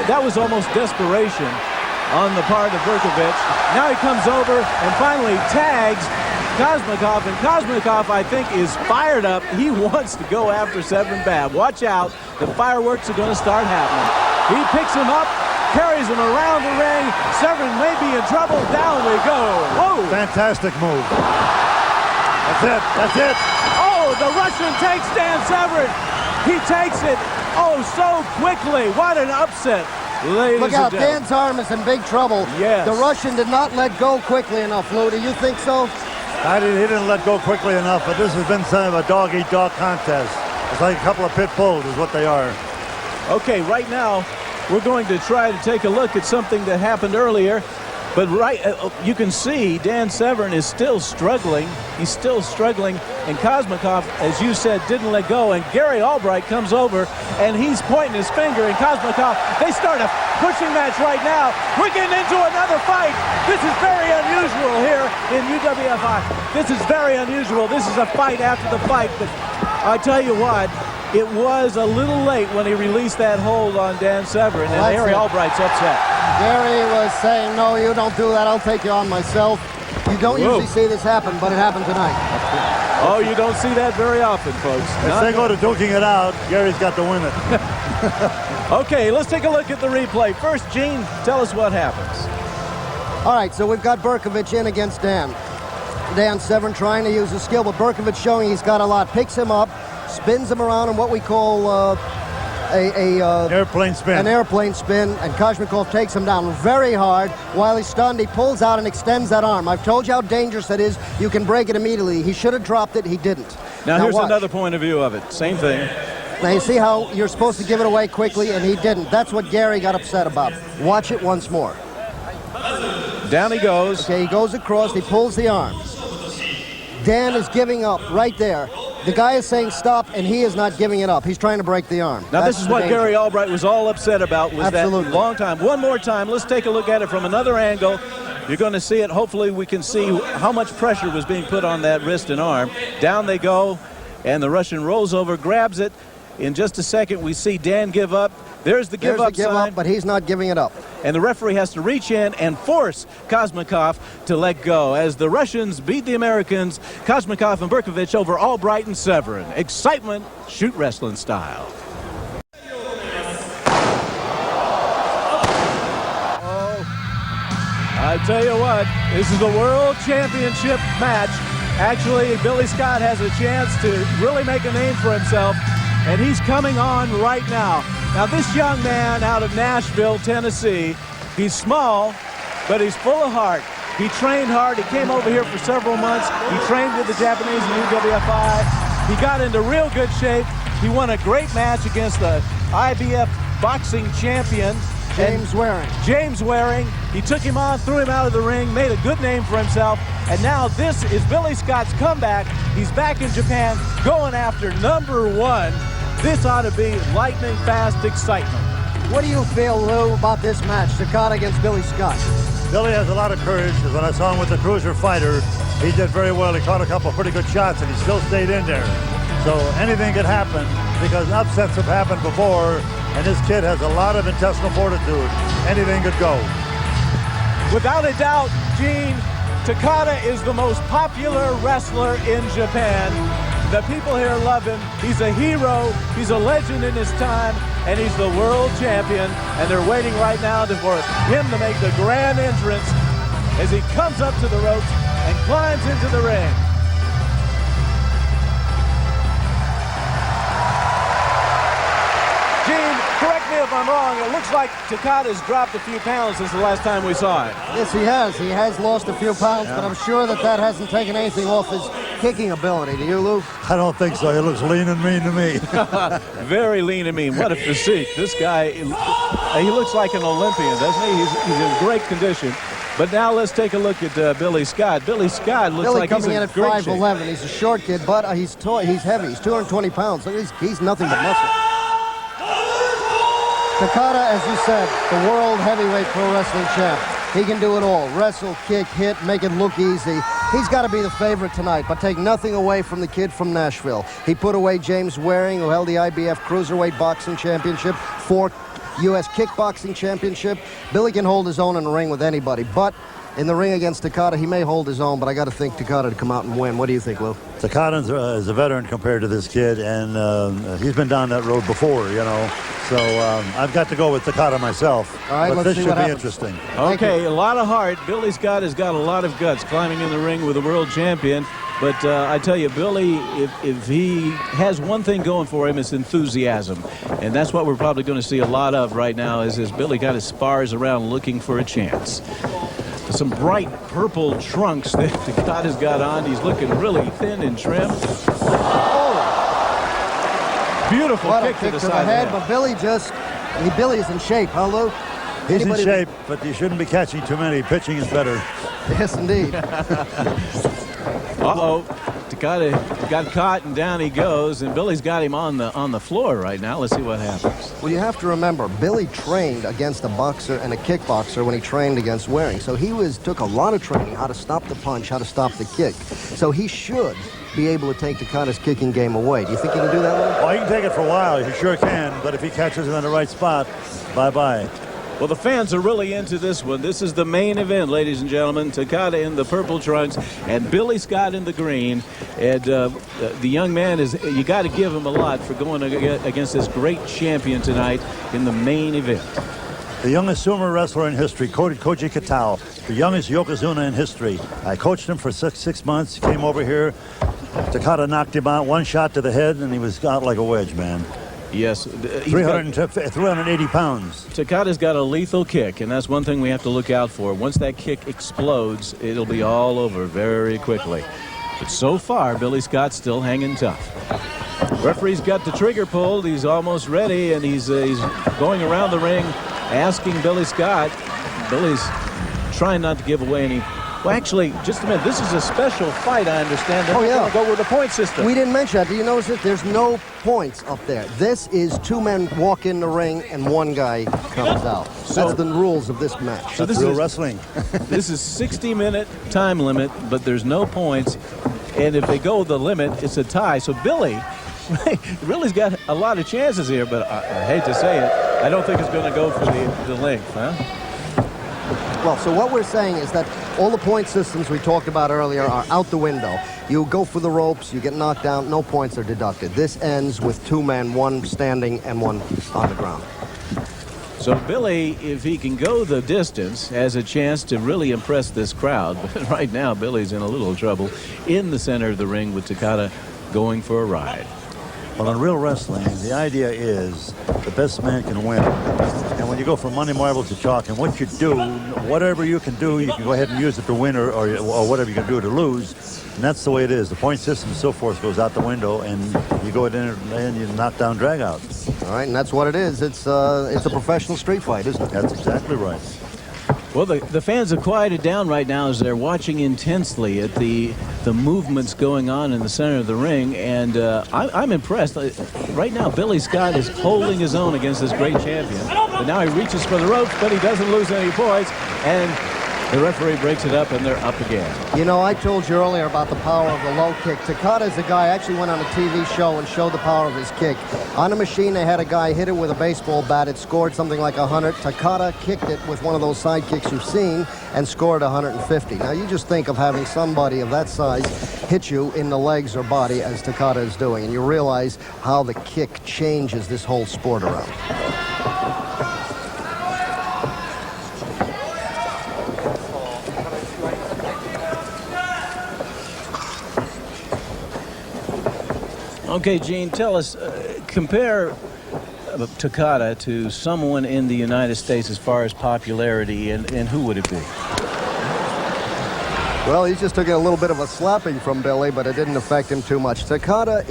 That was almost desperation on the part of Berkovich. Now he comes over and finally tags Kazmakov, and Kazmakov, I think, is fired up. He wants to go after Severn bad. Watch out. The fireworks are going to start happening. He picks him up, carries him around the ring. Severn may be in trouble. Down we go. Whoa. Fantastic move. That's it. That's it. Oh, the Russian takes Dan Severn. He takes it, oh, so quickly. What an upset. Ladies Look out, and gentlemen. Dan's arm is in big trouble. Yes. The Russian did not let go quickly enough, Lou. Do you think so? He didn't let go quickly enough, but this has been some of a dog-eat-dog contest. It's like a couple of pit bulls is what they are. Okay, right now, we're going to try to take a look at something that happened earlier. But you can see Dan Severn is still struggling. He's still struggling. And Kazmakov, as you said, didn't let go. And Gary Albright comes over, and he's pointing his finger. And Kazmakov, they start a pushing match right now. We're getting into another fight. This is very unusual here in UWFi. This is very unusual. This is a fight after the fight. But I tell you what, it was a little late when he released that hold on Dan Severn. And Gary Albright's upset. Gary was saying, no, you don't do that. I'll take you on myself. You don't usually see this happen, but it happened tonight. Oh, you don't see that very often, folks. If they go to duking it out, Gary's got to win it. Okay, let's take a look at the replay. First, Gene, tell us what happens. All right, so we've got Berkovich in against Dan. Dan Severn trying to use his skill, but Berkovich showing he's got a lot. Picks him up, spins him around in what we call airplane spin. An airplane spin, and Kazmakov takes him down very hard. While he's stunned, he pulls out and extends that arm. I've told you how dangerous it is. You can break it immediately. He should have dropped it. He didn't. Now here's watch. another point of view of it. Same thing. Now you see how you're supposed to give it away quickly, and he didn't. That's what Gary got upset about. Watch it once more. Down he goes. Okay, he goes across. He pulls the arm. Dan is giving up right there. The guy is saying stop, and he is not giving it up. He's trying to break the arm. Now, this is what Gary Albright was all upset about, was Absolutely. that long time. One more time, let's take a look at it from another angle. You're going to see it. Hopefully, we can see how much pressure was being put on that wrist and arm. Down they go, and the Russian rolls over, grabs it. In just a second, we see Dan give up. There's the give up sign. But he's not giving it up. And the referee has to reach in and force Kazmakov to let go. As the Russians beat the Americans, Kazmakov and Berkovich over Albright and Severn. Excitement, shoot wrestling style. I tell you what, this is a world championship match. Actually, Billy Scott has a chance to really make a name for himself, and he's coming on right now. Now, this young man out of Nashville, Tennessee, he's small, but he's full of heart. He trained hard. He came over here for several months. He trained with the Japanese in UWFi. He got into real good shape. He won a great match against the IBF boxing champion, James Waring. James Waring. He took him on, threw him out of the ring, made a good name for himself. And now this is Billy Scott's comeback. He's back in Japan going after #1. This ought to be lightning fast excitement. What do you feel, Lou, about this match, Takada against Billy Scott? Billy has a lot of courage. When I saw him with the cruiser fighter, he did very well. He caught a couple of pretty good shots, and he still stayed in there. So anything could happen, because upsets have happened before, and this kid has a lot of intestinal fortitude. Anything could go. Without a doubt, Gene, Takada is the most popular wrestler in Japan. The people here love him. He's a hero. He's a legend in his time, and he's the world champion. And they're waiting right now for him to make the grand entrance as he comes up to the ropes and climbs into the ring. Gene, correct me if I'm wrong. It looks like Takada's dropped a few pounds since the last time we saw him. Yes, he has. He has lost a few pounds, but I'm sure that hasn't taken anything off his kicking ability. Do you, Lou? I don't think so. He looks lean and mean to me. Very lean and mean. What a physique. This guy, he looks like an Olympian, doesn't he? He's in great condition. But now let's take a look at Billy Scott. Billy Scott looks like he's coming in in at great shape. 5'11". He's a short kid, but he's heavy. He's 220 pounds, so he's nothing but muscle. Takada, as you said, the world heavyweight pro wrestling champ. He can do it all. Wrestle, kick, hit, make it look easy. He's got to be the favorite tonight, but take nothing away from the kid from Nashville. He put away James Waring, who held the IBF Cruiserweight Boxing Championship, 4 U.S. Kickboxing Championship. Billy can hold his own in the ring with anybody, but in the ring against Takada, he may hold his own, but I got to think Takada to come out and win. What do you think, Lou? Takada is a veteran compared to this kid, and he's been down that road before, you know. So I've got to go with Takada myself. All right, but let's this see should what be happens. interesting. Okay, a lot of heart. Billy Scott has got a lot of guts climbing in the ring with the world champion. But I tell you, Billy, if he has one thing going for him, it's enthusiasm. And that's what we're probably going to see a lot of right now is as Billy got his spars around looking for a chance. Some bright purple trunks that Takada's got on. He's looking really thin and trim. Oh! Beautiful What kick a to the side head, of but Billy is in shape, huh, Lou? He's Anybody- in shape, but you shouldn't be catching too many. Pitching is better. Yes, indeed. Uh-oh. Takada got caught, and down he goes, and Billy's got him on the floor right now. Let's see what happens. Well, you have to remember, Billy trained against a boxer and a kickboxer when he trained against Waring. So he took a lot of training, how to stop the punch, how to stop the kick. So he should be able to take Takada's kicking game away. Do you think he can do that, Lou? Well, he can take it for a while. He sure can. But if he catches it in the right spot, bye-bye. Well, the fans are really into this one. This is the main event, ladies and gentlemen. Takada in the purple trunks and Billy Scott in the green. And the young man you got to give him a lot for going against this great champion tonight in the main event. The youngest sumo wrestler in history, Koji Katao, the youngest Yokozuna in history. I coached him for six months. He came over here. Takada knocked him out, one shot to the head, and he was out like a wedge, man. Yes. 380 pounds. Takada's got a lethal kick, and that's one thing we have to look out for. Once that kick explodes, it'll be all over very quickly. But so far, Billy Scott's still hanging tough. Referee's got the trigger pulled. He's almost ready, and he's going around the ring asking Billy Scott. Billy's trying not to give away any. Well, actually, just a minute. This is a special fight, I understand. They're going to go with the point system. We didn't mention that. Do you notice that there's no points up there? This is 2 men walk in the ring and 1 guy comes out. That's the rules of this match. So That's real wrestling. This is 60-minute time limit, but there's no points. And if they go the limit, it's a tie. So Billy's got a lot of chances here, but I hate to say it, I don't think it's going to go for the length, huh? Well, so what we're saying is that all the point systems we talked about earlier are out the window. You go for the ropes, you get knocked down, no points are deducted. This ends with 2 men, 1 standing and 1 on the ground. So Billy, if he can go the distance, has a chance to really impress this crowd. But right now, Billy's in a little trouble in the center of the ring with Takada going for a ride. Well, in real wrestling, the idea is the best man can win. And when you go from money marble to chalk, and what you do, whatever you can do, you can go ahead and use it to win or whatever you can do to lose. And that's the way it is. The point system and so forth goes out the window, and you go in and you knock down drag-out. All right, and that's what it is. It's a professional street fight, isn't it? That's exactly right. Well, the fans have quieted down right now as they're watching intensely at the movements going on in the center of the ring, and I'm impressed. Right now, Billy Scott is holding his own against this great champion. But now he reaches for the ropes, but he doesn't lose any points. And The referee breaks it up, and they're up again. You know, I told you earlier about the power of the low kick. Takada's a guy, actually went on a TV show and showed the power of his kick. On a machine, they had a guy hit it with a baseball bat. It scored something like 100. Takada kicked it with one of those side kicks you've seen and scored 150. Now, you just think of having somebody of that size hit you in the legs or body as Takada is doing, and you realize how the kick changes this whole sport around. Okay, Gene, tell us, compare Takada to someone in the United States as far as popularity, and who would it be? Well, he just took a little bit of a slapping from Billy, but it didn't affect him too much. Takada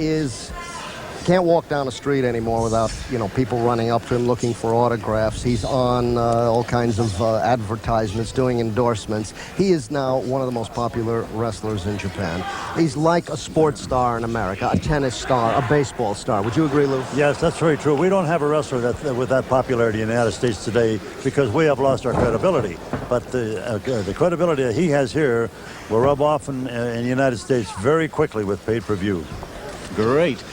can't walk down the street anymore without, you know, people running up to him looking for autographs. He's on all kinds of advertisements, doing endorsements. He is now one of the most popular wrestlers in Japan. He's like a sports star in America, a tennis star, a baseball star. Would you agree, Lou? Yes, that's very true. We don't have a wrestler with that popularity in the United States today because we have lost our credibility. But the credibility that he has here will rub off in the United States very quickly with pay-per-view. Great.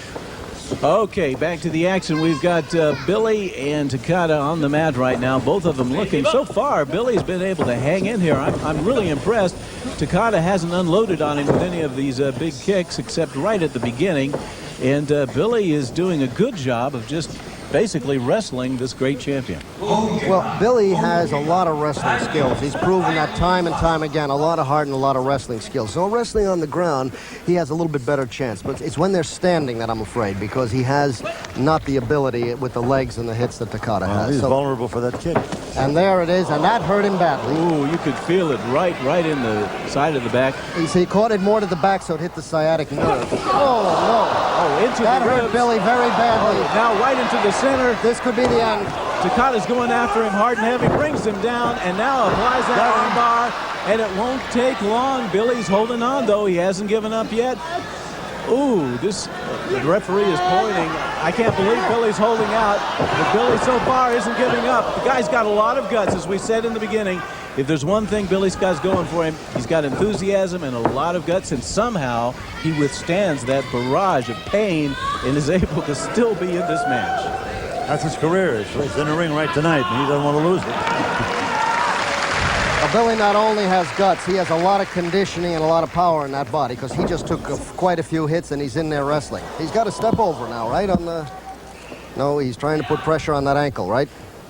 Okay, back to the action. We've got Billy and Takada on the mat right now. Both of them looking. So far, Billy's been able to hang in here. I'm really impressed. Takada hasn't unloaded on him with any of these big kicks except right at the beginning. And Billy is doing a good job of just basically wrestling this great champion. Well, Billy has a lot of wrestling skills. He's proven that time and time again, a lot of heart and a lot of wrestling skills. So wrestling on the ground, he has a little bit better chance. But it's when they're standing that I'm afraid, because he has not the ability with the legs and the hits that Takada has. He's vulnerable for that kick. And there it is, and that hurt him badly. Ooh, you could feel it right in the side of the back. He caught it more to the back, so it hit the sciatic nerve. Oh, no. Oh, into that the hurt ribs. Billy very badly. Oh, now right into the center. This could be the end. Takada's going after him hard and heavy, brings him down, and now applies that arm bar, and it won't take long. Billy's holding on, though. He hasn't given up yet. Ooh, the referee is pointing. I can't believe Billy's holding out, but Billy so far isn't giving up. The guy's got a lot of guts, as we said in the beginning. If there's one thing Billy Scott's going for him, he's got enthusiasm and a lot of guts, and somehow he withstands that barrage of pain and is able to still be in this match. That's his career. He's in the ring right tonight, and he doesn't want to lose it. Billy not only has guts, he has a lot of conditioning and a lot of power in that body, because he just took quite a few hits and he's in there wrestling. He's got to step over now, right? No, he's trying to put pressure on that ankle, right?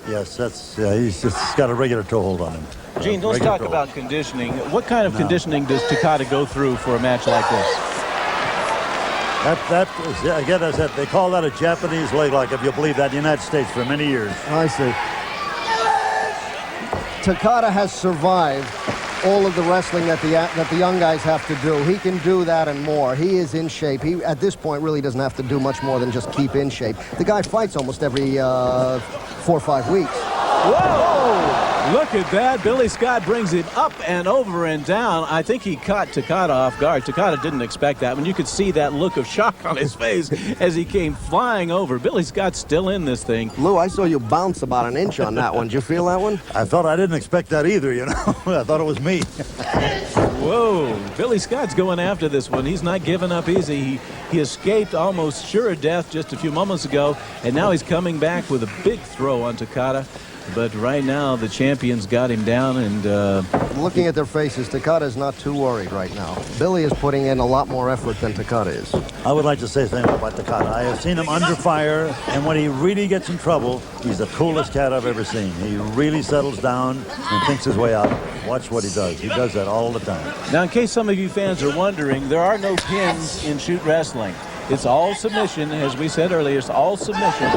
Yes, he's just got a regular toe hold on him. Gene, let's talk about conditioning. What kind of conditioning does Takada go through for a match like this? That is, again, as I said, they call that a Japanese leg lock, if you believe that, in the United States for many years. I see. Takada has survived all of the wrestling that the young guys have to do. He can do that and more. He is in shape. He, at this point, really doesn't have to do much more than just keep in shape. The guy fights almost every 4 or 5 weeks. Whoa! Look at that. Billy Scott brings him up and over and down. I think he caught Takada off guard. Takada didn't expect that. And you could see that look of shock on his face as he came flying over. Billy Scott's still in this thing. Lou, I saw you bounce about an inch on that one. Did you feel that one? I didn't expect that either, you know. I thought it was me. Whoa. Billy Scott's going after this one. He's not giving up easy. He escaped almost sure of death just a few moments ago, and now he's coming back with a big throw on Takada. But right now, the champion's got him down, and looking at their faces, Takada is not too worried right now. Billy is putting in a lot more effort than Takada is. I would like to say something about Takada. I have seen him under fire, and when he really gets in trouble, he's the coolest cat I've ever seen. He really settles down and thinks his way out. Watch what he does. He does that all the time. Now, in case some of you fans are wondering, there are no pins in shoot wrestling. It's all submission, as we said earlier. It's all submission.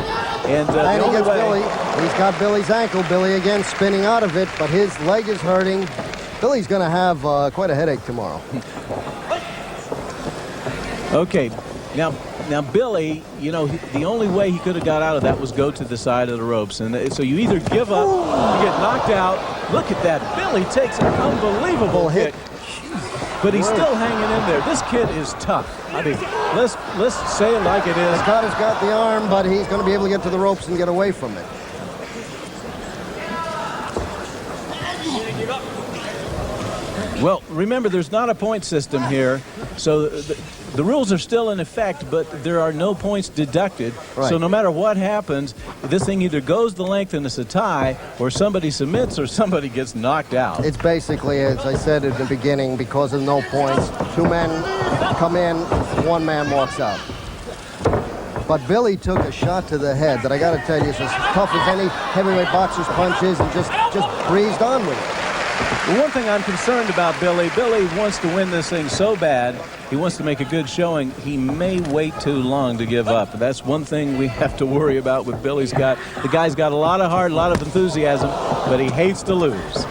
And he gets Billy. He's got Billy's ankle. Billy again spinning out of it, but his leg is hurting. Billy's going to have quite a headache tomorrow. Okay. Now, Billy, you know, the only way he could have got out of that was go to the side of the ropes. And so you either give up, you get knocked out. Look at that. Billy takes an unbelievable hit. But he's still hanging in there. This kid is tough. I mean, let's say it like it is. Takada's got the arm, but he's going to be able to get to the ropes and get away from it. Well, remember, there's not a point system here, so the rules are still in effect, but there are no points deducted. Right. So no matter what happens, this thing either goes the length and it's a tie, or somebody submits, or somebody gets knocked out. It's basically, as I said at the beginning, because of no points, 2 men come in, 1 man walks out. But Billy took a shot to the head that I got to tell you is as tough as any heavyweight boxer's punch is, and just breezed on with it. The one thing I'm concerned about Billy wants to win this thing so bad. He wants to make a good showing. He may wait too long to give up. That's one thing we have to worry about with Billy Scott. The guy's got a lot of heart, a lot of enthusiasm, but he hates to lose.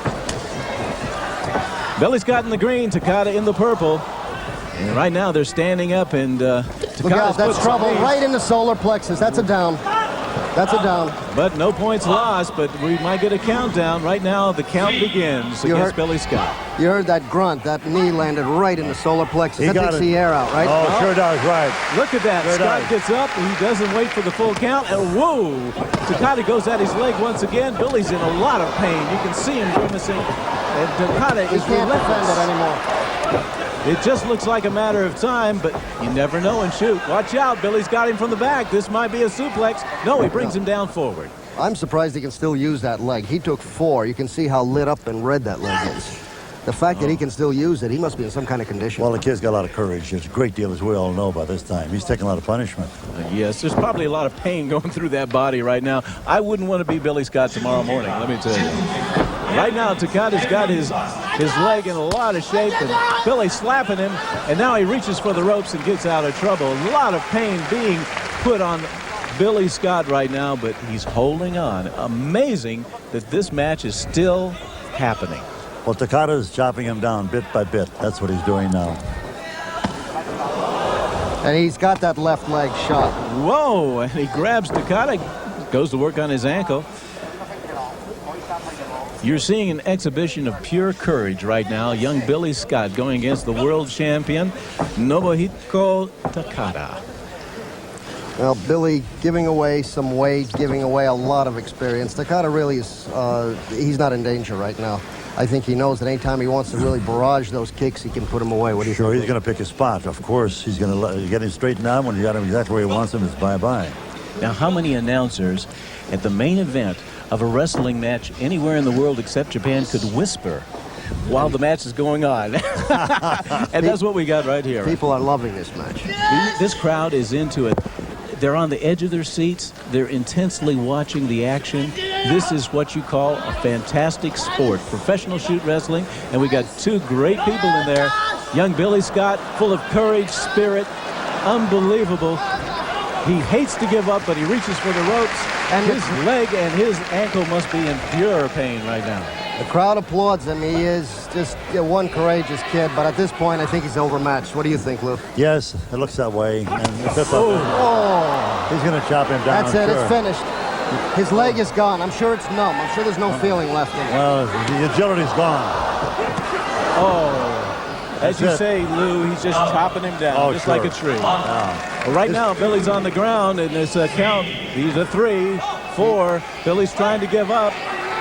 Billy Scott in the green, Takada in the purple. And right now they're standing up, and Look out, that's trouble right in the solar plexus. That's a down. That's a down. But no points lost, but we might get a countdown. Right now, the count begins against Billy Scott. You heard that grunt. That knee landed right in the solar plexus. That takes the air out, right? Oh, sure does, right. Look at that. Sure Scott does. gets up. He doesn't wait for the full count. And whoa! Takada goes at his leg once again. Billy's in a lot of pain. You can see him grimacing. And Takada He is can't defend it relentless. anymore. It just looks like a matter of time, but you never know and shoot. Watch out. Billy's got him from the back. This might be a suplex. No, he brings him down forward. I'm surprised he can still use that leg. He took 4. You can see how lit up and red that leg is. The fact that he can still use it, he must be in some kind of condition. Well, the kid's got a lot of courage. There's a great deal, as we all know by this time. He's taking a lot of punishment. Yes, there's probably a lot of pain going through that body right now. I wouldn't want to be Billy Scott tomorrow morning, let me tell you. Right now, Takada's got his leg in a lot of shape, and Billy's slapping him, and now he reaches for the ropes and gets out of trouble. A lot of pain being put on Billy Scott right now, but he's holding on. Amazing that this match is still happening. Well, Takada's chopping him down bit by bit. That's what he's doing now. And he's got that left leg shot. Whoa, and he grabs Takada, goes to work on his ankle. You're seeing an exhibition of pure courage right now. Young Billy Scott going against the world champion, Nobuhiko Takada. Well, Billy giving away some weight, giving away a lot of experience. Takada really is, he's not in danger right now. I think he knows that anytime he wants to really barrage those kicks, he can put them away. What do you think? Sure, he's going to pick his spot. Of course, he's going to get him straightened out. When he got him exactly where he wants him, it's bye-bye. Now, how many announcers at the main event of a wrestling match anywhere in the world except Japan could whisper while the match is going on? And that's what we got right here. People are loving this match. This crowd is into it. They're on the edge of their seats. They're intensely watching the action. This is what you call a fantastic sport, professional shoot wrestling. And we got 2 great people in there. Young Billy Scott, full of courage, spirit, unbelievable. He hates to give up, but he reaches for the ropes. And his leg and his ankle must be in pure pain right now. The crowd applauds him. He is just one courageous kid, but at this point, I think he's overmatched. What do you think, Lou? Yes, it looks that way. And he's Oh! going to chop him down. That's it. Sure. It's finished. His leg is gone. I'm sure it's numb. I'm sure there's no feeling left in it. Well, the agility's gone. Oh, as you say, Lou, he's just chopping him down, just sure. like a tree. Well, right now, Billy's on the ground, and this count, these are 3, 4. Billy's trying to give up.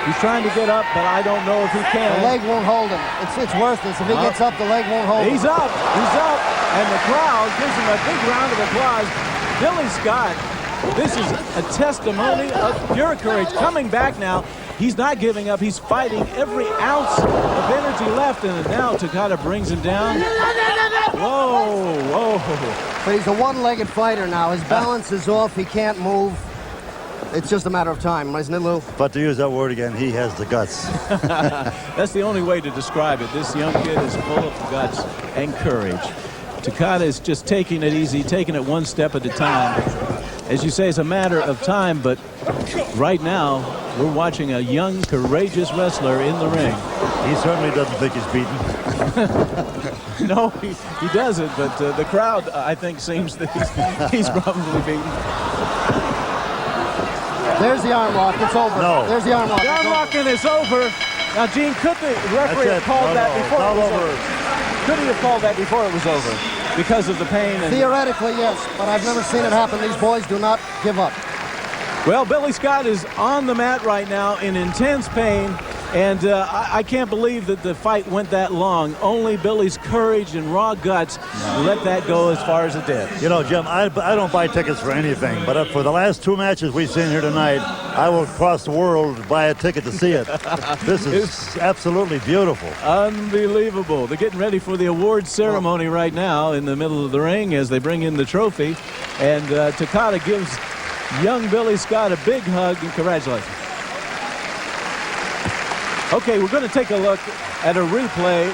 He's trying to get up, but I don't know if he can. The leg won't hold him. It's worthless. If he gets up, the leg won't hold him. He's up. He's up. And the crowd gives him a big round of applause. Billy Scott, this is a testimony of pure courage. Coming back now. He's not giving up. He's fighting every ounce of energy left. And now Takada brings him down. Whoa, whoa. But he's a one-legged fighter now. His balance is off. He can't move. It's just a matter of time, isn't it, Lou? But to use that word again, he has the guts. That's the only way to describe it. This young kid is full of guts and courage. Takada is just taking it easy, taking it one step at a time. As you say, it's a matter of time, but right now, we're watching a young, courageous wrestler in the ring. He certainly doesn't think he's beaten. No, he doesn't, but the crowd, I think, seems that he's probably beaten. There's the arm lock. It's over. No. There's the arm lock. The arm locking is over. Now, Gene, could the referee have called that before it was over? Could he have called that before it was over? Because of the pain? And Theoretically, yes, but I've never seen it happen. These boys do not give up. well, Billy Scott is on the mat right now in intense pain. And I can't believe that the fight went that long. Only Billy's courage and raw guts let that go as far as it did. You know, Jim, I don't buy tickets for anything, but for the last 2 matches we've seen here tonight, I will cross the world to buy a ticket to see it. This is absolutely beautiful. Unbelievable. They're getting ready for the awards ceremony right now in the middle of the ring as they bring in the trophy. And Takada gives young Billy Scott a big hug and congratulations. Okay, we're going to take a look at a replay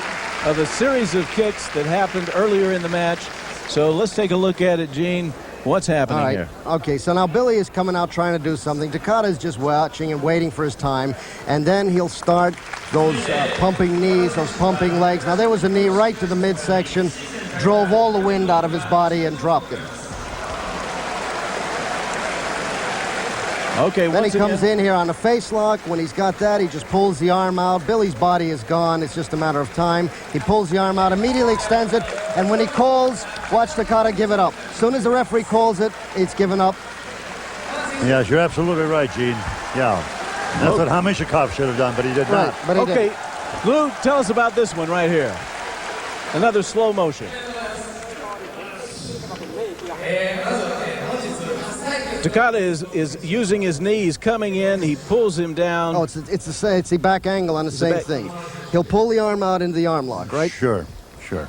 of a series of kicks that happened earlier in the match. So let's take a look at it, Gene. What's happening here? Okay, so now Billy is coming out trying to do something. Takada is just watching and waiting for his time. And then he'll start those pumping knees, those pumping legs. Now there was a knee right to the midsection, drove all the wind out of his body and dropped him. Okay, then he comes in here on a face lock. When he's got that, he just pulls the arm out. Billy's body is gone. It's just a matter of time. He pulls the arm out, immediately extends it, and when he calls, watch Takada give it up. As soon as the referee calls it, it's given up. Yes, you're absolutely right, Gene. Yeah, that's what Hashimikov should have done, but he did not. But he okay, Lou, tell us about this one right here. Another slow motion. Takada is using his knees, coming in. He pulls him down. Oh, it's the back angle on the same thing. He'll pull the arm out into the arm lock, right? Sure, sure.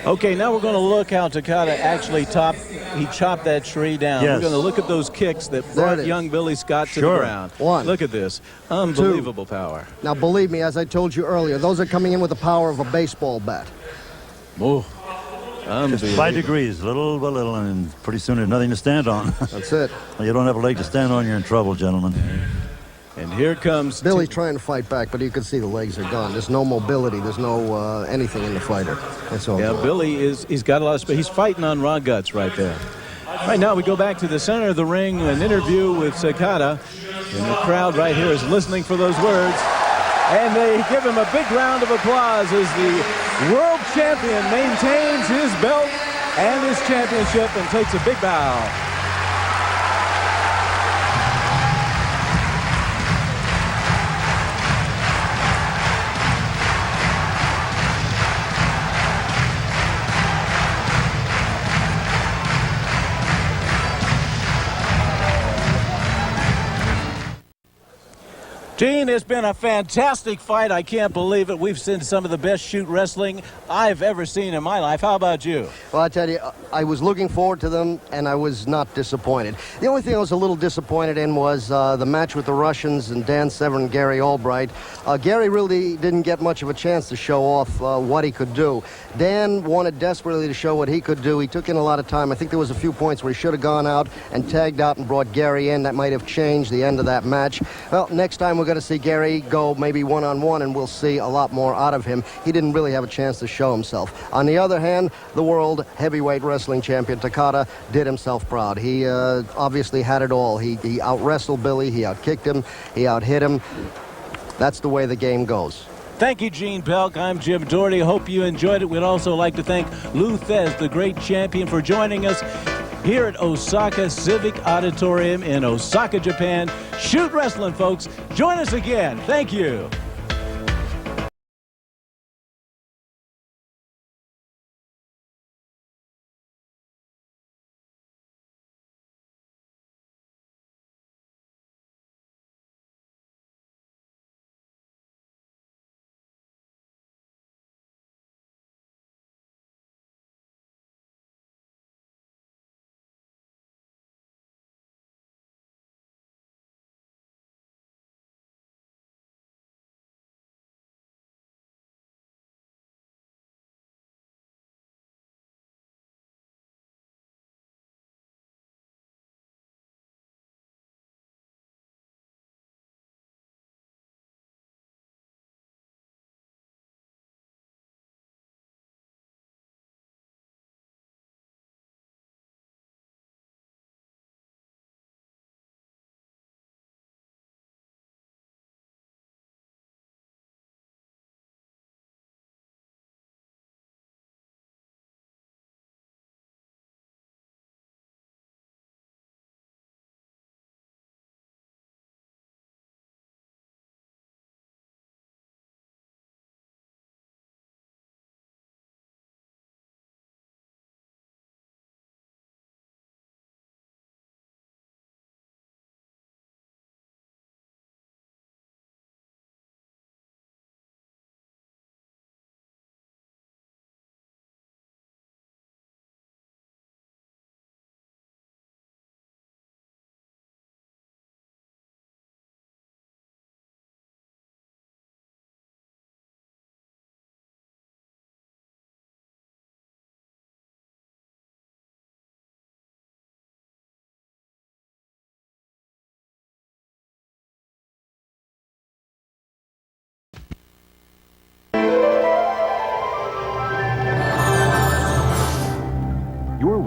Okay, now we're going to look how Takada actually chopped that tree down. Yes. We're going to look at those kicks that brought young Billy Scott to the ground. One. Look at this. Unbelievable power. Now, believe me, as I told you earlier, those are coming in with the power of a baseball bat. Oh, just 5 degrees, little by little, and pretty soon there's nothing to stand on. That's it. When you don't have a leg to stand on, you're in trouble, gentlemen. And here comes Billy's trying to fight back, but you can see the legs are gone. There's no mobility. There's no anything in the fighter. That's all. Yeah, Billy he's got a lot of space. He's fighting on raw guts right there. Right now we go back to the center of the ring, an interview with Takada. And the crowd right here is listening for those words. And they give him a big round of applause as the world champion maintains his belt and his championship and takes a big bow. Gene, it's been a fantastic fight. I can't believe it. We've seen some of the best shoot wrestling I've ever seen in my life. How about you? Well, I tell you, I was looking forward to them, and I was not disappointed. The only thing I was a little disappointed in was the match with the Russians and Dan Severn and Gary Albright. Gary really didn't get much of a chance to show off what he could do. Dan wanted desperately to show what he could do. He took in a lot of time. I think there was a few points where he should have gone out and tagged out and brought Gary in. That might have changed the end of that match. Well, next time we're going to see Gary go maybe one-on-one, and we'll see a lot more out of him. He didn't really have a chance to show himself. On the other hand, the world heavyweight wrestling champion Takada did himself proud. He obviously had it all. He out-wrestled Billy, he out-kicked him, he out-hit him. That's the way the game goes. Thank you, Gene Pelk. I'm Jim Doherty. Hope you enjoyed it. We'd also like to thank Lou Thez, the great champion, for joining us here at Osaka Civic Auditorium in Osaka, Japan. Shoot wrestling, folks. Join us again. Thank you.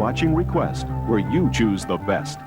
watching Request, where you choose the best.